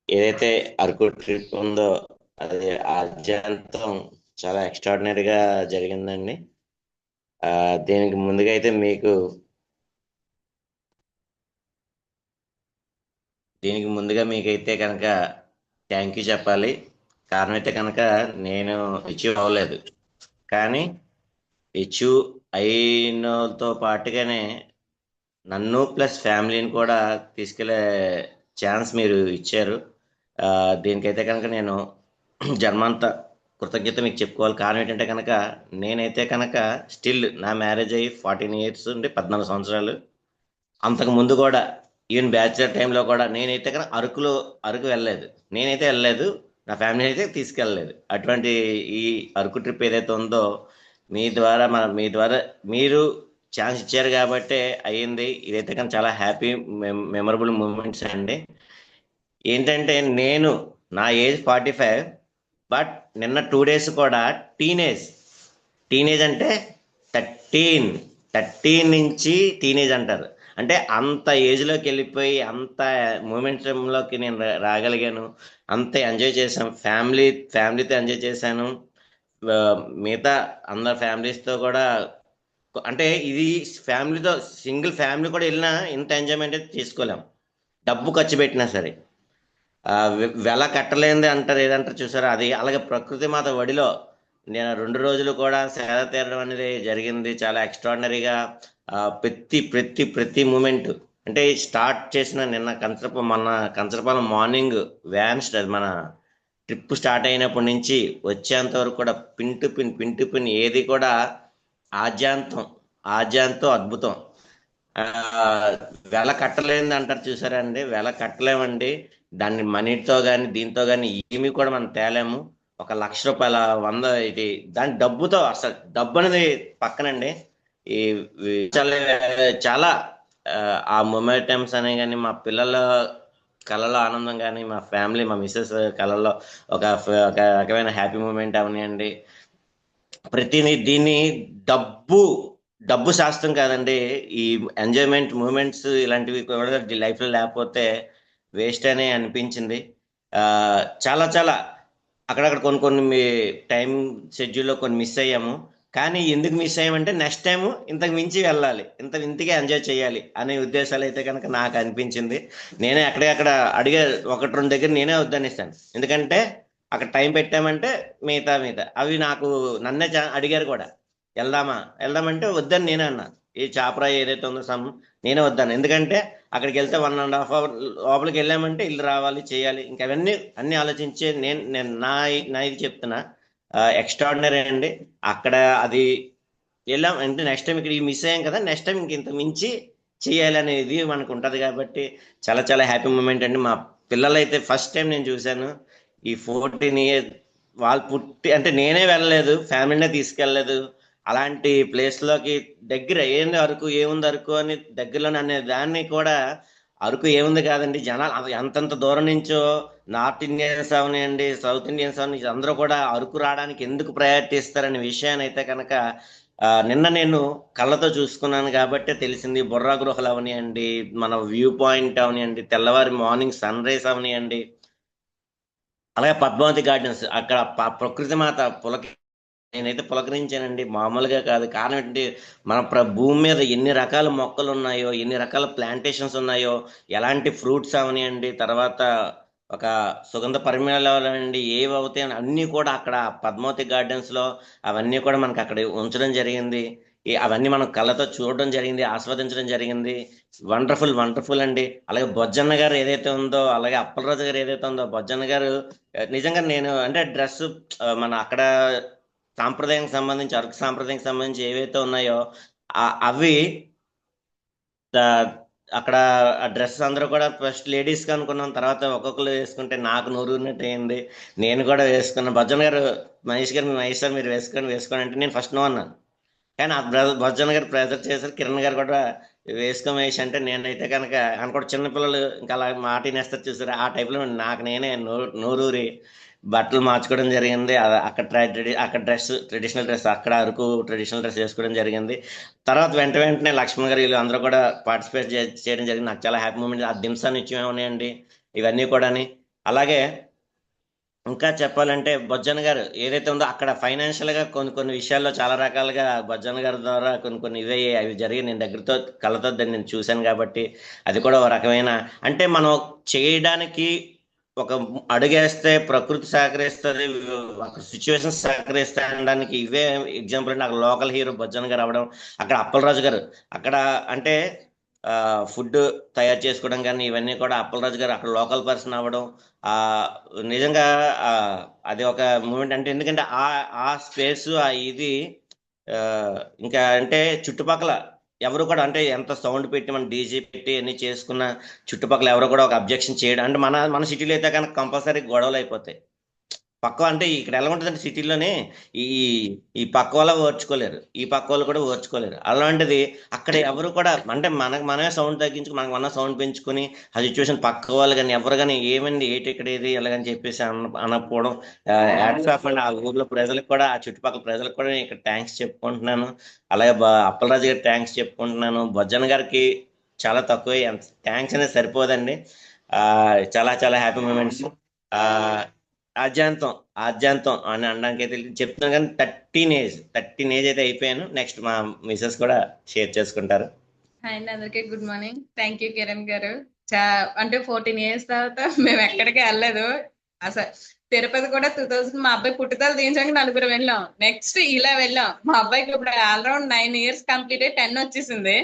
ఏదైతే అరకు ట్రిప్ ఉందో అది ఆద్యంతం చాలా ఎక్స్ట్రాడినరీగా జరిగిందండి. దీనికి ముందుగా అయితే మీకైతే కనుక థ్యాంక్ యూ చెప్పాలి. కారణం అయితే కనుక నేను అచీవ్ అవ్వలేదు, కానీ అచీవ్ అయినతో పాటుగానే నన్ను ప్లస్ ఫ్యామిలీని కూడా తీసుకెళ్లే ఛాన్స్ మీరు ఇచ్చారు. దీనికైతే కనుక నేను జన్మంత కృతజ్ఞత మీకు చెప్పుకోవాలి. కారణం ఏంటంటే కనుక నేనైతే కనుక స్టిల్ నా మ్యారేజ్ అయ్యి 14 years ఉండి 14 సంవత్సరాలు. అంతకు ముందు కూడా ఈవెన్ బ్యాచులర్ టైంలో కూడా నేనైతే కనుక అరకు వెళ్ళలేదు, నా ఫ్యామిలీ అయితే తీసుకెళ్ళలేదు. అటువంటి ఈ అరకు ట్రిప్ ఏదైతే ఉందో మీ ద్వారా మీరు ఛాన్స్ ఇచ్చారు కాబట్టే అయ్యింది. ఇదైతే కానీ చాలా హ్యాపీ మెమరబుల్ మూమెంట్స్ అండి. ఏంటంటే నా ఏజ్ 45, బట్ నిన్న 2 days కూడా టీనేజ్ అంటే 13 నుంచి టీనేజ్ అంటారు. అంటే అంత ఏజ్లోకి వెళ్ళిపోయి అంత మూమెంట్లోకి నేను రాగలిగాను. అంత ఎంజాయ్ చేశాను, ఫ్యామిలీతో ఎంజాయ్ చేశాను. మిగతా అందరు ఫ్యామిలీస్తో కూడా, అంటే ఇది ఫ్యామిలీతో సింగిల్ ఫ్యామిలీ కూడా వెళ్ళినా ఇంత ఎంజాయ్మెంట్ అయితే తీసుకోలేం. డబ్బు ఖర్చు పెట్టినా సరే వెల కట్టలేంది అంటారు, ఏదంటారు చూసారా, అది అలాగే ప్రకృతి మాత వడిలో నేను 2 రోజులు కూడా సేద తీరడం అనేది జరిగింది. చాలా ఎక్స్ట్రాడినరీగా ప్రతి మూమెంట్, అంటే స్టార్ట్ చేసిన నిన్న కంచరపాలెం మార్నింగ్ వ్యాన్ మన ట్రిప్ స్టార్ట్ అయినప్పటి నుంచి వచ్చేంత వరకు కూడా పిన్ టు పిన్ ఏది కూడా ఆద్యాంతం అద్భుతం. వెల కట్టలేంది అంటారు చూసారా అండి, వెల కట్టలేమండి. దాన్ని మనీతో కానీ దీంతో కానీ ఏమి కూడా మనం తేలేము. 1,00,000 రూపాయల 100 ఇది దాని డబ్బుతో, అసలు డబ్బు అనేది పక్కనండి. ఈ చాలా ఆ మొమెంటమ్స్ అనే కానీ, మా పిల్లల కళలో ఆనందం కానీ, మా ఫ్యామిలీ మా మిస్సెస్ కళలో ఒక రకమైన హ్యాపీ మూమెంట్ అవనియండి. దీన్ని డబ్బు శాస్త్రం కాదండి. ఈ ఎంజాయ్మెంట్ మూమెంట్స్ ఇలాంటివి కూడా లైఫ్లో లేకపోతే వేస్ట్ అనే అనిపించింది. చాలా అక్కడక్కడ కొన్ని టైం షెడ్యూల్లో కొన్ని మిస్ అయ్యాము. కానీ ఎందుకు మిస్ అయ్యామంటే నెక్స్ట్ టైం ఇంతకు మించి వెళ్ళాలి, ఇంతగా ఎంజాయ్ చేయాలి అనే ఉద్దేశాలు అయితే కనుక నాకు అనిపించింది. నేనే అక్కడక్కడ అడిగే 1-2 దగ్గర నేనే వద్దనిస్తాను. ఎందుకంటే అక్కడ టైం పెట్టామంటే మిగతా అవి నన్నే అడిగారు కూడా, వెళ్దామంటే వద్దని నేనే అన్నా. ఈ చాపరాయి ఏదైతే ఉందో నేనే వద్దాను. ఎందుకంటే అక్కడికి వెళ్తే 1.5 hour లోపలికి వెళ్ళామంటే ఇల్లు రావాలి, చేయాలి, ఇంకా అన్ని ఆలోచించే నేను నా ఇది చెప్తున్నా. ఎక్స్ట్రాడినరీ అండి. అక్కడ అది వెళ్ళాం అంటే నెక్స్ట్ టైం ఇక్కడ మిస్ అయ్యాం కదా, నెక్స్ట్ టైం ఇంత మించి చేయాలి అనేది మనకు ఉంటుంది. కాబట్టి చాలా హ్యాపీ మూమెంట్ అండి. మా పిల్లలు అయితే ఫస్ట్ టైం నేను చూశాను. ఈ 14 years వాళ్ళు పుట్టి, అంటే నేనే వెళ్ళలేదు, ఫ్యామిలీనే తీసుకెళ్ళలేదు. అలాంటి ప్లేస్లోకి దగ్గర ఏముంది అరకు అని దగ్గరలోనే అనే దాన్ని కూడా, అరకు ఏముంది కాదండి, జనాలు అంతంత దూరం నుంచో నార్త్ ఇండియన్స్ అవనివ్వండి, సౌత్ ఇండియన్స్ అవని అందరూ కూడా అరకు రావడానికి ఎందుకు ప్రయారిటీ ఇస్తారనే విషయాన్ని అయితే కనుక నిన్న నేను కళ్ళతో చూసుకున్నాను కాబట్టి తెలిసింది. బొర్రా గృహలు అవనివ్వండి, మన వ్యూ పాయింట్ అవనివ్వండి, తెల్లవారి మార్నింగ్ సన్ రైజ్ అవనివ్వండి, అలాగే పద్మావతి గార్డెన్స్ అక్కడ ప్రకృతి మాత నేనైతే పులకరించానండి, మామూలుగా కాదు. కారణం ఏంటి, మన భూమి మీద ఎన్ని రకాల మొక్కలు ఉన్నాయో, ఎన్ని రకాల ప్లాంటేషన్స్ ఉన్నాయో, ఎలాంటి ఫ్రూట్స్ అవనివ్వండి, తర్వాత ఒక సుగంధ పరిమళాలు అండి ఏవి అవుతాయని అన్నీ కూడా అక్కడ పద్మావతి గార్డెన్స్ లో అవన్నీ కూడా మనకు అక్కడ ఉంచడం జరిగింది. అవన్నీ మనం కళ్ళతో చూడడం జరిగింది, ఆస్వాదించడం జరిగింది. వండర్ఫుల్ వండర్ఫుల్ అండి. అలాగే బొజ్జన్న గారు ఏదైతే ఉందో, అలాగే అప్పలరాజు గారు ఏదైతే ఉందో, బొజ్జన్న గారు నిజంగా నేను అంటే డ్రెస్ మన అక్కడ సాంప్రదాయానికి సంబంధించి, అరకు సాంప్రదాయానికి సంబంధించి ఏవైతే ఉన్నాయో అవి అక్కడ ఆ డ్రెస్ అందరూ కూడా ఫస్ట్ లేడీస్కి అనుకున్నాం, తర్వాత ఒక్కొక్కరు వేసుకుంటే నాకు నూరున్నట్టు అయింది. నేను కూడా వేసుకున్నాను. భజన్ గారు మహేష్ సార్ మీరు వేసుకోండి అంటే నేను ఫస్ట్ నో అన్నాను. కానీ ఆ భజన్ గారు ప్రెజర్ చేశారు. కిరణ్ గారు కూడా వేసుకో మహేష్ అంటే నేనైతే కనుక అనుకోండి, చిన్నపిల్లలు ఇంకా అలా మాట నేస్తారు చూసారు, ఆ టైప్లో నాకు నేనే నూరూరి బట్టలు మార్చుకోవడం జరిగింది. అక్కడ ట్రెడిషనల్ డ్రెస్ అక్కడ అరకు ట్రెడిషనల్ డ్రెస్ వేసుకోవడం జరిగింది. తర్వాత వెంటనే లక్ష్మణ్ గారు వీళ్ళు అందరూ కూడా పార్టిసిపేట్ చేయడం జరిగింది. నాకు చాలా హ్యాపీ మూమెంట్. ఆ దింసా నిత్యం ఉన్నాయండి ఇవన్నీ కూడాని. అలాగే ఇంకా చెప్పాలంటే బొజ్జన్న గారు ఏదైతే ఉందో అక్కడ ఫైనాన్షియల్ గా కొన్ని విషయాల్లో చాలా రకాలుగా బొజ్జన్న గారి ద్వారా కొన్ని అవి జరిగి నేను దగ్గరతో కళ్ళతో దాన్ని నేను చూశాను కాబట్టి అది కూడా ఒక రకమైన అంటే మనం చేయడానికి ఒక అడుగేస్తే ప్రకృతి సహకరిస్తుంది, ఒక సిచ్యువేషన్ సహకరిస్తే అనడానికి ఇవే ఎగ్జాంపుల్ అండి. అక్కడ లోకల్ హీరో బొజ్జన్న గారు అవడం, అక్కడ అప్పలరాజు గారు అక్కడ అంటే ఫుడ్ తయారు చేసుకోవడం కానీ ఇవన్నీ కూడా అప్పలరాజు గారు అక్కడ లోకల్ పర్సన్ అవ్వడం నిజంగా అది ఒక మూమెంట్. అంటే ఎందుకంటే ఆ స్పేస్ ఇది ఇంకా అంటే చుట్టుపక్కల ఎవరు కూడా అంటే ఎంత సౌండ్ పెట్టి మన డీజే పెట్టి అన్ని చేసుకున్న చుట్టుపక్కల ఎవరు కూడా ఒక అబ్జెక్షన్ చేయడం అంటే మన సిటీలో అయితే కనుక కంపల్సరీ గొడవలు అయిపోతాయి. పక్క అంటే ఇక్కడ ఎలా ఉంటుందంటే సిటీలోనే ఈ ఈ పక్క వాళ్ళ ఓర్చుకోలేరు, ఈ పక్క వాళ్ళు కూడా ఓర్చుకోలేరు. అలాంటిది అక్కడ ఎవరు కూడా అంటే మనమే సౌండ్ తగ్గించుకుని మనకు మన సౌండ్ పెంచుకుని ఆ సిచ్యువేషన్ పక్క వాళ్ళు కానీ ఎవరు కానీ ఏమండి ఏంటి ఇక్కడ ఏది ఎలాగని చెప్పేసి అనకపోవడం యాడ్స్ ఆఫ్ అండి. ఆ ఊర్లో ప్రజలకు కూడా ఆ చుట్టుపక్కల ప్రజలకు కూడా ఇక్కడ థ్యాంక్స్ చెప్పుకుంటున్నాను. అలాగే అప్పలరాజు గారికి థ్యాంక్స్ చెప్పుకుంటున్నాను. బొజ్జన్న గారికి చాలా తక్కువ, థ్యాంక్స్ అనేది సరిపోదండి. చాలా చాలా హ్యాపీ మూమెంట్స్. ఆద్యాంతం అని అనడానికి అయితే చెప్తున్నాను కానీ 13 ఏజ్ అయితే అయిపోయాను. నెక్స్ట్ మా మిసెస్ కూడా షేర్ చేసుకుంటారు. హాయ్ అండి, అందరికీ good morning. Thank you Kiran గారు. అంటే 14 ఇయర్స్ తర్వాత మేము ఎక్కడికి వెళ్ళలేదు అసలు. తిరుపతి కూడా 2000 మా అబ్బాయి పుట్టుదల తీయించడానికి 4 వెళ్ళాం. నెక్స్ట్ ఇలా వెళ్ళాం. మా అబ్బాయికి ఇప్పుడు ఆల్రౌండ్ 9 ఇయర్స్ కంప్లీట్ అయ్యి 10 వచ్చేసింది.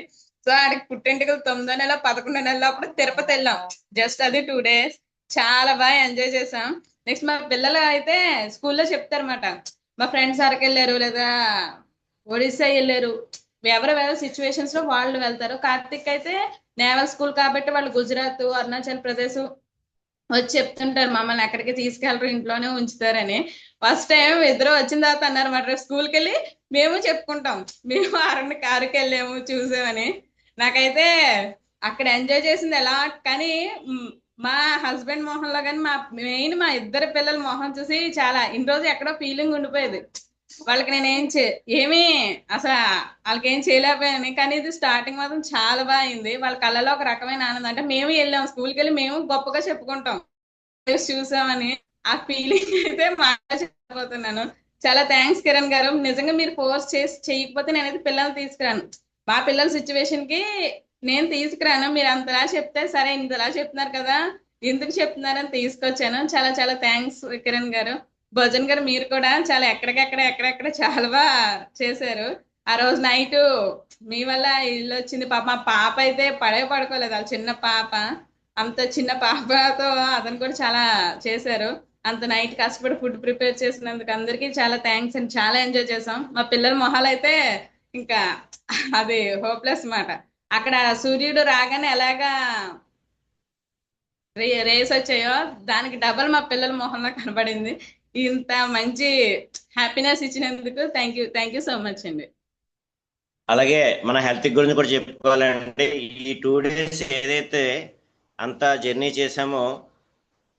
సో ఆడికి పుట్టింటికి 9వ నెల 11వ నెలలో అప్పుడు తిరుపతి వెళ్ళాం. జస్ట్ అది 2 days. చాలా బాగా ఎంజాయ్ చేసాం. నెక్స్ట్ మా పిల్లలు అయితే స్కూల్లో చెప్తారన్నమాట, మా ఫ్రెండ్స్ అరకు వెళ్ళారు లేదా ఒడిస్సా వెళ్ళారు, ఎవరెవరో సిచ్యువేషన్స్ లో వాళ్ళు వెళ్తారు. కార్తిక్ అయితే నేవల్ స్కూల్ కాబట్టి వాళ్ళు గుజరాత్, అరుణాచల్ ప్రదేశ్ వచ్చి చెప్తుంటారు మమ్మల్ని ఎక్కడికి తీసుకెళ్ళరు, ఇంట్లోనే ఉంచుతారని. ఫస్ట్ టైం ఇద్దరు వచ్చిన తర్వాత అన్నారు మాట స్కూల్కి వెళ్ళి మేము చెప్పుకుంటాం మేము అరకు వెళ్ళాము చూసామని. నాకైతే అక్కడ ఎంజాయ్ చేసింది ఎలా కానీ మా హస్బెండ్ మొహంలో కానీ మెయిన్ మా ఇద్దరు పిల్లల మొహం చూసి చాలా ఇన్ని రోజు ఎక్కడో ఫీలింగ్ ఉండిపోయేది వాళ్ళకి. నేను ఏమీ అసలు వాళ్ళకి ఏం చేయలేకపోయాను. కానీ ఇది స్టార్టింగ్ మాత్రం చాలా బాగా అయింది. వాళ్ళ కళ్ళలో ఒక రకమైన ఆనందం. అంటే మేము వెళ్ళాం స్కూల్కి వెళ్ళి మేము గొప్పగా చెప్పుకుంటాం చూసామని. ఆ ఫీలింగ్ అయితే చెప్పబోతున్నాను. చాలా థ్యాంక్స్ కిరణ్ గారు. నిజంగా మీరు ఫోర్స్ చేయకపోతే నేనైతే పిల్లల్ని తీసుకురాను. మా పిల్లల సిచ్యువేషన్ కి నేను తీసుకురాను. మీరు అంతలా చెప్తే సరే ఇంతలా చెప్తున్నారు కదా ఎందుకు చెప్తున్నారని తీసుకొచ్చాను. చాలా చాలా థ్యాంక్స్ కిరణ్ గారు. భజన్ గారు మీరు కూడా చాలా ఎక్కడెక్కడ చాలా బాగా చేశారు. ఆ రోజు నైట్ మీ వల్ల ఇల్లు వచ్చింది. మా పాప అయితే పడుకోలేదు. వాళ్ళ చిన్న పాప, అంత చిన్న పాపతో అతను కూడా చాలా చేశారు. అంత నైట్ కష్టపడి ఫుడ్ ప్రిపేర్ చేసినందుకు అందరికీ చాలా థ్యాంక్స్ అండి. చాలా ఎంజాయ్ చేసాం. మా పిల్లల మొహాలు అయితే ఇంకా అది హోప్లెస్ మాట. అక్కడ సూర్యుడు రాగానే ఎలాగా రేస్ వచ్చాయో దానికి డబల్ మా పిల్లల మొహంలో కనబడింది. ఇంత మంచి హ్యాపీనెస్ ఇచ్చినందుకు థ్యాంక్ యూ సో మచ్ అండి. అలాగే మన హెల్త్ గురించి కూడా చెప్పుకోవాలంటే ఈ 2 days ఏదైతే అంత జర్నీ చేసామో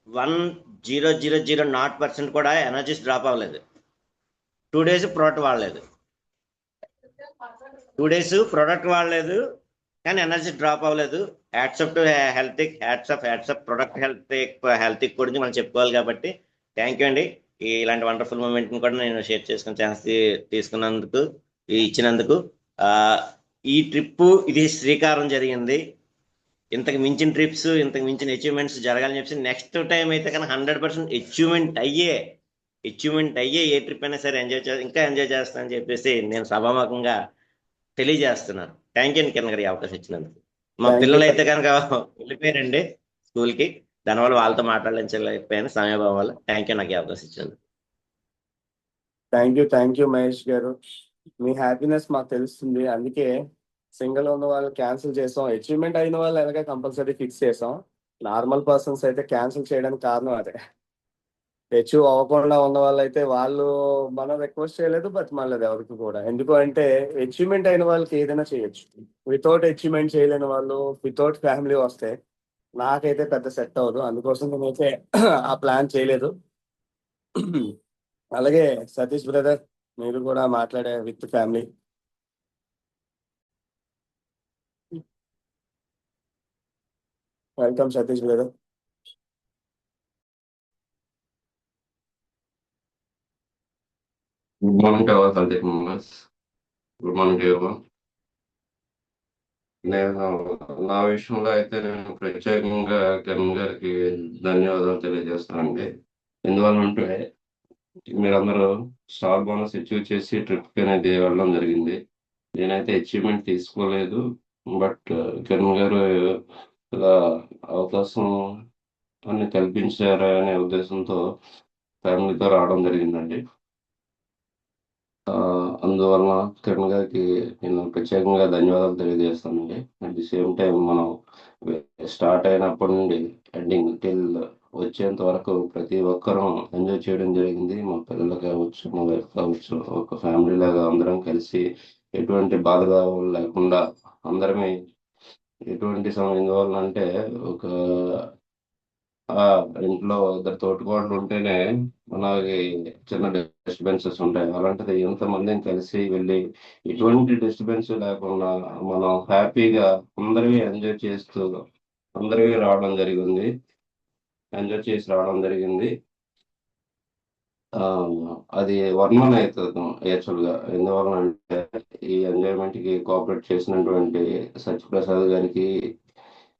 1,000% కూడా ఎనర్జీస్ డ్రాప్ అవ్వలేదు. 2 days ప్రోడక్ట్ వాడలేదు, 2 days ప్రోడక్ట్ వాడలేదు, కానీ ఎనర్జీ డ్రాప్ అవ్వలేదు. హ్యాట్సప్ టు హెల్తిక్, హ్యాట్సప్ ప్రొడక్ట్ హెల్తిక్ గురించి మనం చెప్పుకోవాలి కాబట్టి థ్యాంక్ యూ అండి. ఇలాంటి వండర్ఫుల్ మూమెంట్ని కూడా నేను షేర్ చేసుకుని ఛాన్స్ తీసుకున్నందుకు, ఇచ్చినందుకు. ఈ ట్రిప్ ఇది శ్రీకారం జరిగింది. ఇంతకు మించిన ట్రిప్స్, ఇంతకు మించిన అచీవ్మెంట్స్ జరగాలని చెప్పి నెక్స్ట్ టైం అయితే కనుక 100% అచీవ్మెంట్ అయ్యే ఏ ట్రిప్ అయినా సరే ఇంకా ఎంజాయ్ చేస్తానని చెప్పేసి నేను సభాముఖంగా తెలియజేస్తున్నాను. థ్యాంక్ యూ కిరణ్ గారు ఈ అవకాశం ఇచ్చినందుకు. మా పిల్లలు అయితే కనుక వెళ్ళిపోయారండి స్కూల్కి, దానివల్ల వాళ్ళతో మాట్లాడలేకపోయాను సమయభావం వల్ల. థ్యాంక్ యూ నాకు ఈ అవకాశం ఇచ్చినందుకు. థ్యాంక్ యూ మహేష్ గారు. మీ హ్యాపీనెస్ మాకు తెలుస్తుంది, అందుకే సింగిల్ ఉన్న వాళ్ళు క్యాన్సిల్ చేసాం, అచీవ్మెంట్ అయిన వాళ్ళు ఎలాగ కంపల్సరీ ఫిక్స్ చేసాం. నార్మల్ పర్సన్స్ అయితే క్యాన్సిల్ చేయడానికి కారణం అదే. అచీవ్ అవ్వకుండా ఉన్న వాళ్ళు అయితే వాళ్ళు మనం రిక్వెస్ట్ చేయలేదు, బట్ మళ్ళీ ఎవరికి కూడా. ఎందుకు అంటే అచీవ్మెంట్ అయిన వాళ్ళకి ఏదైనా చేయొచ్చు, వితౌట్ అచీవ్మెంట్ చేయలేని వాళ్ళు వితౌట్ ఫ్యామిలీ వస్తే నాకైతే పెద్ద సెట్ అవ్వదు. అందుకోసం నేనైతే ఆ ప్లాన్ చేయలేదు. అలాగే సతీష్ బ్రదర్, మీరు కూడా మాట్లాడే with family. Welcome Satish brother. Good morning to all Sunday members. Good morning to everyone. నేను నా విషయంలో అయితే నేను ప్రత్యేకంగా కిరణ్ గారికి ధన్యవాదాలు తెలియజేస్తానండి. ఎందువల్లంటే మీరందరూ స్టార్ బోనస్ అచీవ్ చేసి ట్రిప్కి అనేది వెళ్ళడం జరిగింది. నేనైతే అచీవ్మెంట్ తీసుకోలేదు, బట్ కిరణ్ గారు ఇలా అవకాశం అన్ని కల్పించారు అనే ఉద్దేశంతో ఫ్యామిలీతో రావడం జరిగిందండి. అందువలన కిరణ్ గారికి నేను ప్రత్యేకంగా ధన్యవాదాలు తెలియజేస్తానండి. అట్ ది సేమ్ టైం మనం స్టార్ట్ అయినప్పటి నుండి ఎండింగ్ టిల్ వచ్చేంత వరకు ప్రతి ఒక్కరూ ఎంజాయ్ చేయడం జరిగింది. మా పిల్లలు కావచ్చు, మా వైఫ్ కావచ్చు, ఒక ఫ్యామిలీ లాగా అందరం కలిసి ఎటువంటి బాధగా లేకుండా అందరమే ఎటువంటి సమయం ఎందువల్ల అంటే ఒక ఇంట్లో ఇద్దరు తోటికోడలు ఉంటేనే మనకి చిన్న డిస్టర్బెన్సెస్ ఉంటాయి. అలాంటిది ఎంతమందిని కలిసి వెళ్ళి ఎటువంటి డిస్టర్బెన్స్ లేకుండా మనం హ్యాపీగా అందరివి ఎంజాయ్ చేస్తూ అందరివి రావడం జరిగింది, ఎంజాయ్ చేసి రావడం జరిగింది. అది వర్ణన అవుతుంది యాక్చువల్గా. ఎందువలన అంటే ఈ ఎంజాయ్మెంట్కి కోఆపరేట్ చేసినటువంటి సత్యప్రసాద్ గారికి,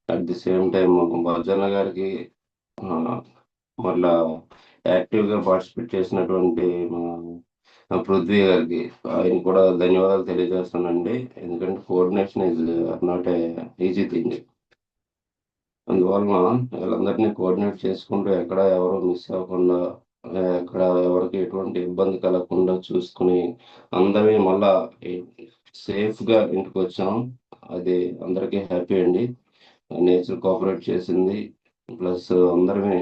అట్ ది సేమ్ టైం భజన గారికి, మళ్ళా యాక్టివ్గా పార్టిసిపేట్ చేసినటువంటి మా పృథ్వీ గారికి, ఆయన కూడా ధన్యవాదాలు తెలియజేస్తానండి. ఎందుకంటే coordination is not a easy thing. అందువలన వీళ్ళందరినీ కోఆర్డినేట్ చేసుకుంటూ ఎక్కడ ఎవరు మిస్ అవ్వకుండా, ఎక్కడ ఎవరికి ఎటువంటి ఇబ్బంది కలగకుండా చూసుకుని అందరినీ మళ్ళా సేఫ్గా ఇంటికి వచ్చాం. అది అందరికీ హ్యాపీ అండి. నేచర్ కోఆపరేట్ చేసింది, ప్లస్ అందరినీ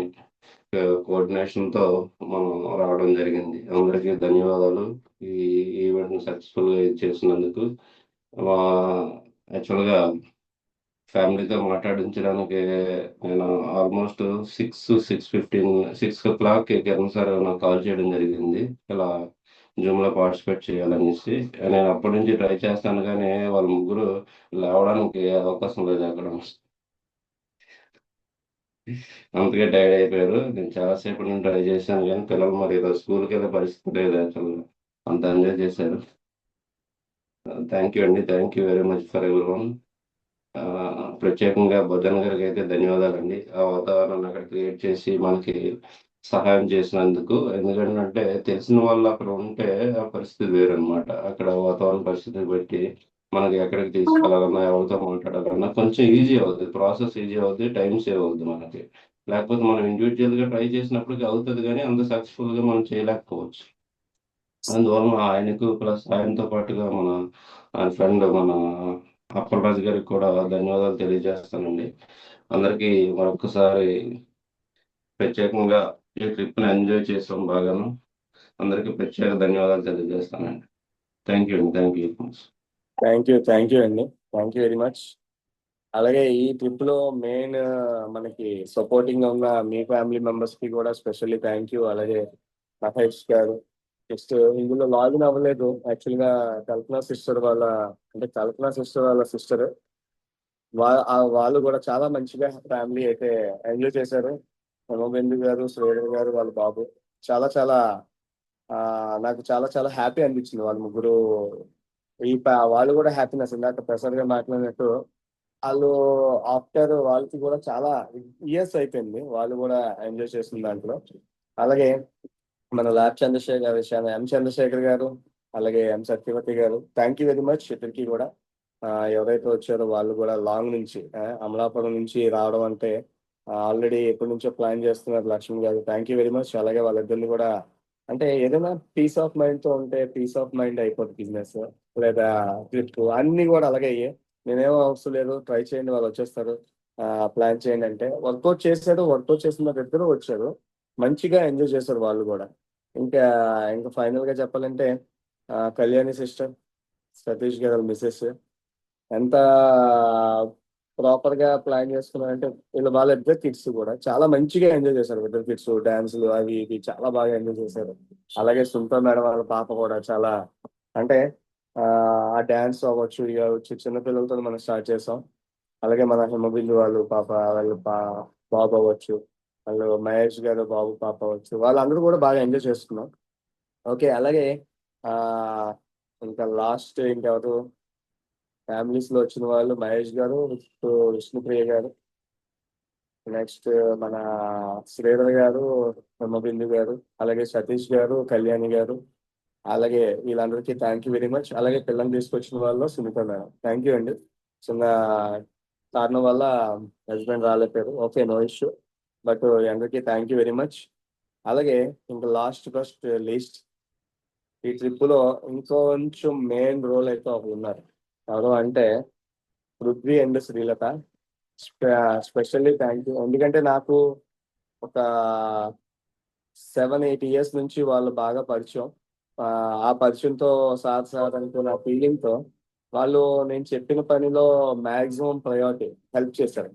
కోఆర్డినేషన్తో మనం రావడం జరిగింది. అందరికీ ధన్యవాదాలు ఈ ఈవెంట్ని సక్సెస్ఫుల్గా చేసినందుకు. యాక్చువల్గా ఫ్యామిలీతో మాట్లాడించడానికి నేను ఆల్మోస్ట్ 6 o'clock కిరణ్ సార్ నాకు కాల్ చేయడం జరిగింది, ఇలా జూమ్లో పార్టిసిపేట్ చేయాలనేసి. నేను అప్పటి నుంచి ట్రై చేస్తాను, కానీ వాళ్ళ ముగ్గురు లేవడానికి అవకాశం లేదు అక్కడ. అందుకే టైర్డ్ అయిపోయారు. నేను చాలాసేపు నేను ట్రై చేశాను, కానీ పిల్లలు మరి ఈరోజు స్కూల్కి వెళ్ళే పరిస్థితి లేదు. యాక్చువల్గా అంత ఎంజాయ్ చేశారు. థ్యాంక్ యూ అండి. Thank you very much for everyone. ప్రత్యేకంగా భజన్ గారికి అయితే ధన్యవాదాలు అండి. ఆ వాతావరణాన్ని అక్కడ క్రియేట్ చేసి మనకి సహాయం చేసినందుకు. ఎందుకంటే తెలిసిన వాళ్ళు అక్కడ ఉంటే ఆ పరిస్థితి వేరనమాట. అక్కడ వాతావరణ పరిస్థితిని బట్టి మనకి ఎక్కడికి తీసుకెళ్ళాలన్నా, ఎవరితో మాట్లాడాలన్నా కొంచెం ఈజీ అవుతుంది, ప్రాసెస్ ఈజీ అవుతుంది, టైం సేవ్ అవుతుంది మనకి. లేకపోతే మనం ఇండివిజువల్గా ట్రై చేసినప్పటికీ అవుతుంది, కానీ అంత సక్సెస్ఫుల్గా మనం చేయలేకపోవచ్చు. అందువలన ఆయనకు ప్లస్ ఆయనతో పాటుగా ఆయన ఫ్రెండ్ మన అప్పలరాజు గారికి కూడా ధన్యవాదాలు తెలియజేస్తానండి. అందరికీ మరొకసారి ప్రత్యేకంగా ఈ ట్రిప్ని ఎంజాయ్ చేసాం బాగాను. అందరికీ ప్రత్యేక ధన్యవాదాలు తెలియజేస్తానండి. థ్యాంక్ యూ అండి. థ్యాంక్ యూ అండి. Thank you very much. అలాగే ఈ ట్రిప్ లో మెయిన్ మనకి సపోర్టింగ్ ఉన్న మీ ఫ్యామిలీ మెంబర్స్ కి కూడా స్పెషల్లీ థ్యాంక్ యూ. అలాగే మహేష్ గారు జస్ట్ ఇందులో లాగిన్ అవ్వలేదు యాక్చువల్ గా. కల్పన సిస్టర్ వాళ్ళ అంటే కల్పన సిస్టర్ వాళ్ళ సిస్టర్ వాళ్ళు కూడా చాలా మంచిగా ఫ్యామిలీ అయితే ఎంజాయ్ చేశారు. హేమబిందు గారు, శ్రీధర్ గారు, వాళ్ళ బాబు చాలా చాలా ఆ, నాకు చాలా చాలా హ్యాపీ అనిపించింది. వాళ్ళ ముగ్గురు వాళ్ళు కూడా హ్యాపీనెస్ ఇందాక ప్రసాద్ గారు మాట్లాడినట్టు వాళ్ళు ఆఫ్టర్ వాళ్ళకి కూడా చాలా ఇయర్స్ అయిపోయింది, వాళ్ళు కూడా ఎంజాయ్ చేసిన దాంట్లో. అలాగే మన ల్యాబ్ చంద్రశేఖర్ ఎం చంద్రశేఖర్ గారు, అలాగే ఎం సత్యవతి గారు, థ్యాంక్ యూ వెరీ మచ్ ఇద్దరికి కూడా. ఎవరైతే వచ్చారో వాళ్ళు కూడా లాంగ్ నుంచి అమలాపురం నుంచి రావడం అంటే ఆల్రెడీ ఎప్పటి నుంచో ప్లాన్ చేస్తున్నారు లక్ష్మణ్ గారు, థ్యాంక్ యూ వెరీ మచ్. అలాగే వాళ్ళిద్దరిని కూడా అంటే ఏదైనా పీస్ ఆఫ్ మైండ్ తో ఉంటే పీస్ ఆఫ్ మైండ్ అయిపోతుంది బిజినెస్ లేదా ట్రిప్ అన్ని కూడా అలాగే అయ్యాయి. నేనేమో అవసరం లేదు, ట్రై చేయండి, వాళ్ళు వచ్చేస్తారు, ప్లాన్ చేయండి అంటే వర్కౌట్ చేశారు. వర్కౌట్ చేసిన ఇద్దరు వచ్చారు, మంచిగా ఎంజాయ్ చేశారు వాళ్ళు కూడా. ఇంకా ఇంకా ఫైనల్ గా చెప్పాలంటే కళ్యాణి సిస్టర్, సతీష్ గారు మిస్సెస్ ఎంత ప్రాపర్ గా ప్లాన్ చేసుకున్నారంటే వాళ్ళిద్దరు కిడ్స్ కూడా చాలా మంచిగా ఎంజాయ్ చేశారు. ఇద్దరు కిడ్స్ డాన్సులు అవి ఇవి చాలా బాగా ఎంజాయ్ చేశారు. అలాగే సుంత మేడం వాళ్ళ పాప కూడా చాలా అంటే ఆ డాన్స్ అవ్వచ్చు ఇక అవ్వచ్చు చిన్నపిల్లలతో మనం స్టార్ట్ చేసాం. అలాగే మన హిమబిందు వాళ్ళు పాప వాళ్ళు బాబు అవ్వచ్చు, వాళ్ళు మహేష్ గారు బాబు పాప అవ్వచ్చు, వాళ్ళందరూ కూడా బాగా ఎంజాయ్ చేస్తున్నాం. ఓకే. అలాగే ఆ ఇంకా లాస్ట్ ఇంకెవరు ఫ్యామిలీస్ లో వచ్చిన వాళ్ళు మహేష్ గారు, విష్ణుప్రియ గారు, నెక్స్ట్ మన శ్రీధర్ గారు, హిమబిందు గారు, అలాగే సతీష్ గారు, కళ్యాణి గారు, అలాగే వీళ్ళందరికీ థ్యాంక్ యూ వెరీ మచ్. అలాగే పిల్లల్ని తీసుకొచ్చిన వాళ్ళు సునీత మేడం, థ్యాంక్ యూ అండి. చిన్న కారణం వల్ల హస్బెండ్ రాలేపారు, ఓకే నో ఇష్యూ, బట్ అందరికీ థ్యాంక్ యూ వెరీ మచ్. అలాగే ఇంకా లాస్ట్ ఫస్ట్ లీస్ట్ ఈ ట్రిప్ లో ఇంకొంచెం మెయిన్ రోల్ అయితే ఒకరు ఉన్నారు. ఎవరు అంటే Prithvi and Srilatha. Specially thank you, ఎందుకంటే నాకు ఒక 7-8 ఇయర్స్ నుంచి వాళ్ళు బాగా పరిచయం. ఆ పరిచయంతో సార్ అనుకున్న ఫీలింగ్ తో వాళ్ళు నేను చెప్పిన పనిలో మాక్సిమం ప్రయారిటీ హెల్ప్ చేశారు.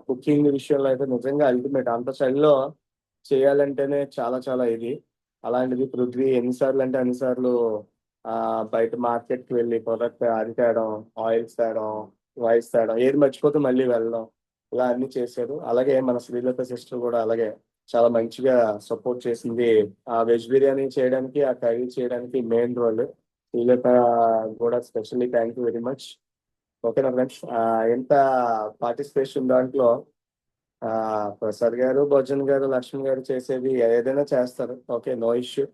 కుకింగ్ విషయంలో అయితే నిజంగా అల్టిమేట్, అంత చలిలో చేయాలంటేనే చాలా చాలా ఇది. అలాంటిది పృథ్వీ ఎన్నిసార్లు అంటే అన్నిసార్లు బయట మార్కెట్కి వెళ్ళి ప్రొడక్ట్ అది తేడం, ఆయిల్స్ తేడం, వాయిస్ తేడం, ఏది మర్చిపోతే మళ్ళీ వెళ్ళడం, ఇలా అన్ని చేశారు. అలాగే మన శ్రీలత సిస్టర్ కూడా అలాగే చాలా మంచిగా సపోర్ట్ చేసింది. ఆ వెజ్ బిర్యానీ చేయడానికి, ఆ కర్రీ చేయడానికి మెయిన్ రోల్ శ్రీలత కూడా. Specially thank you very much. ఓకేనా ఫ్రెండ్స్, ఎంత పార్టిసిపేషన్ దాంట్లో ప్రసాద్ గారు, భోజన్ గారు, లక్ష్మణ్ గారు చేసేది ఏదైనా చేస్తారు, ఓకే నో ఇష్యూ.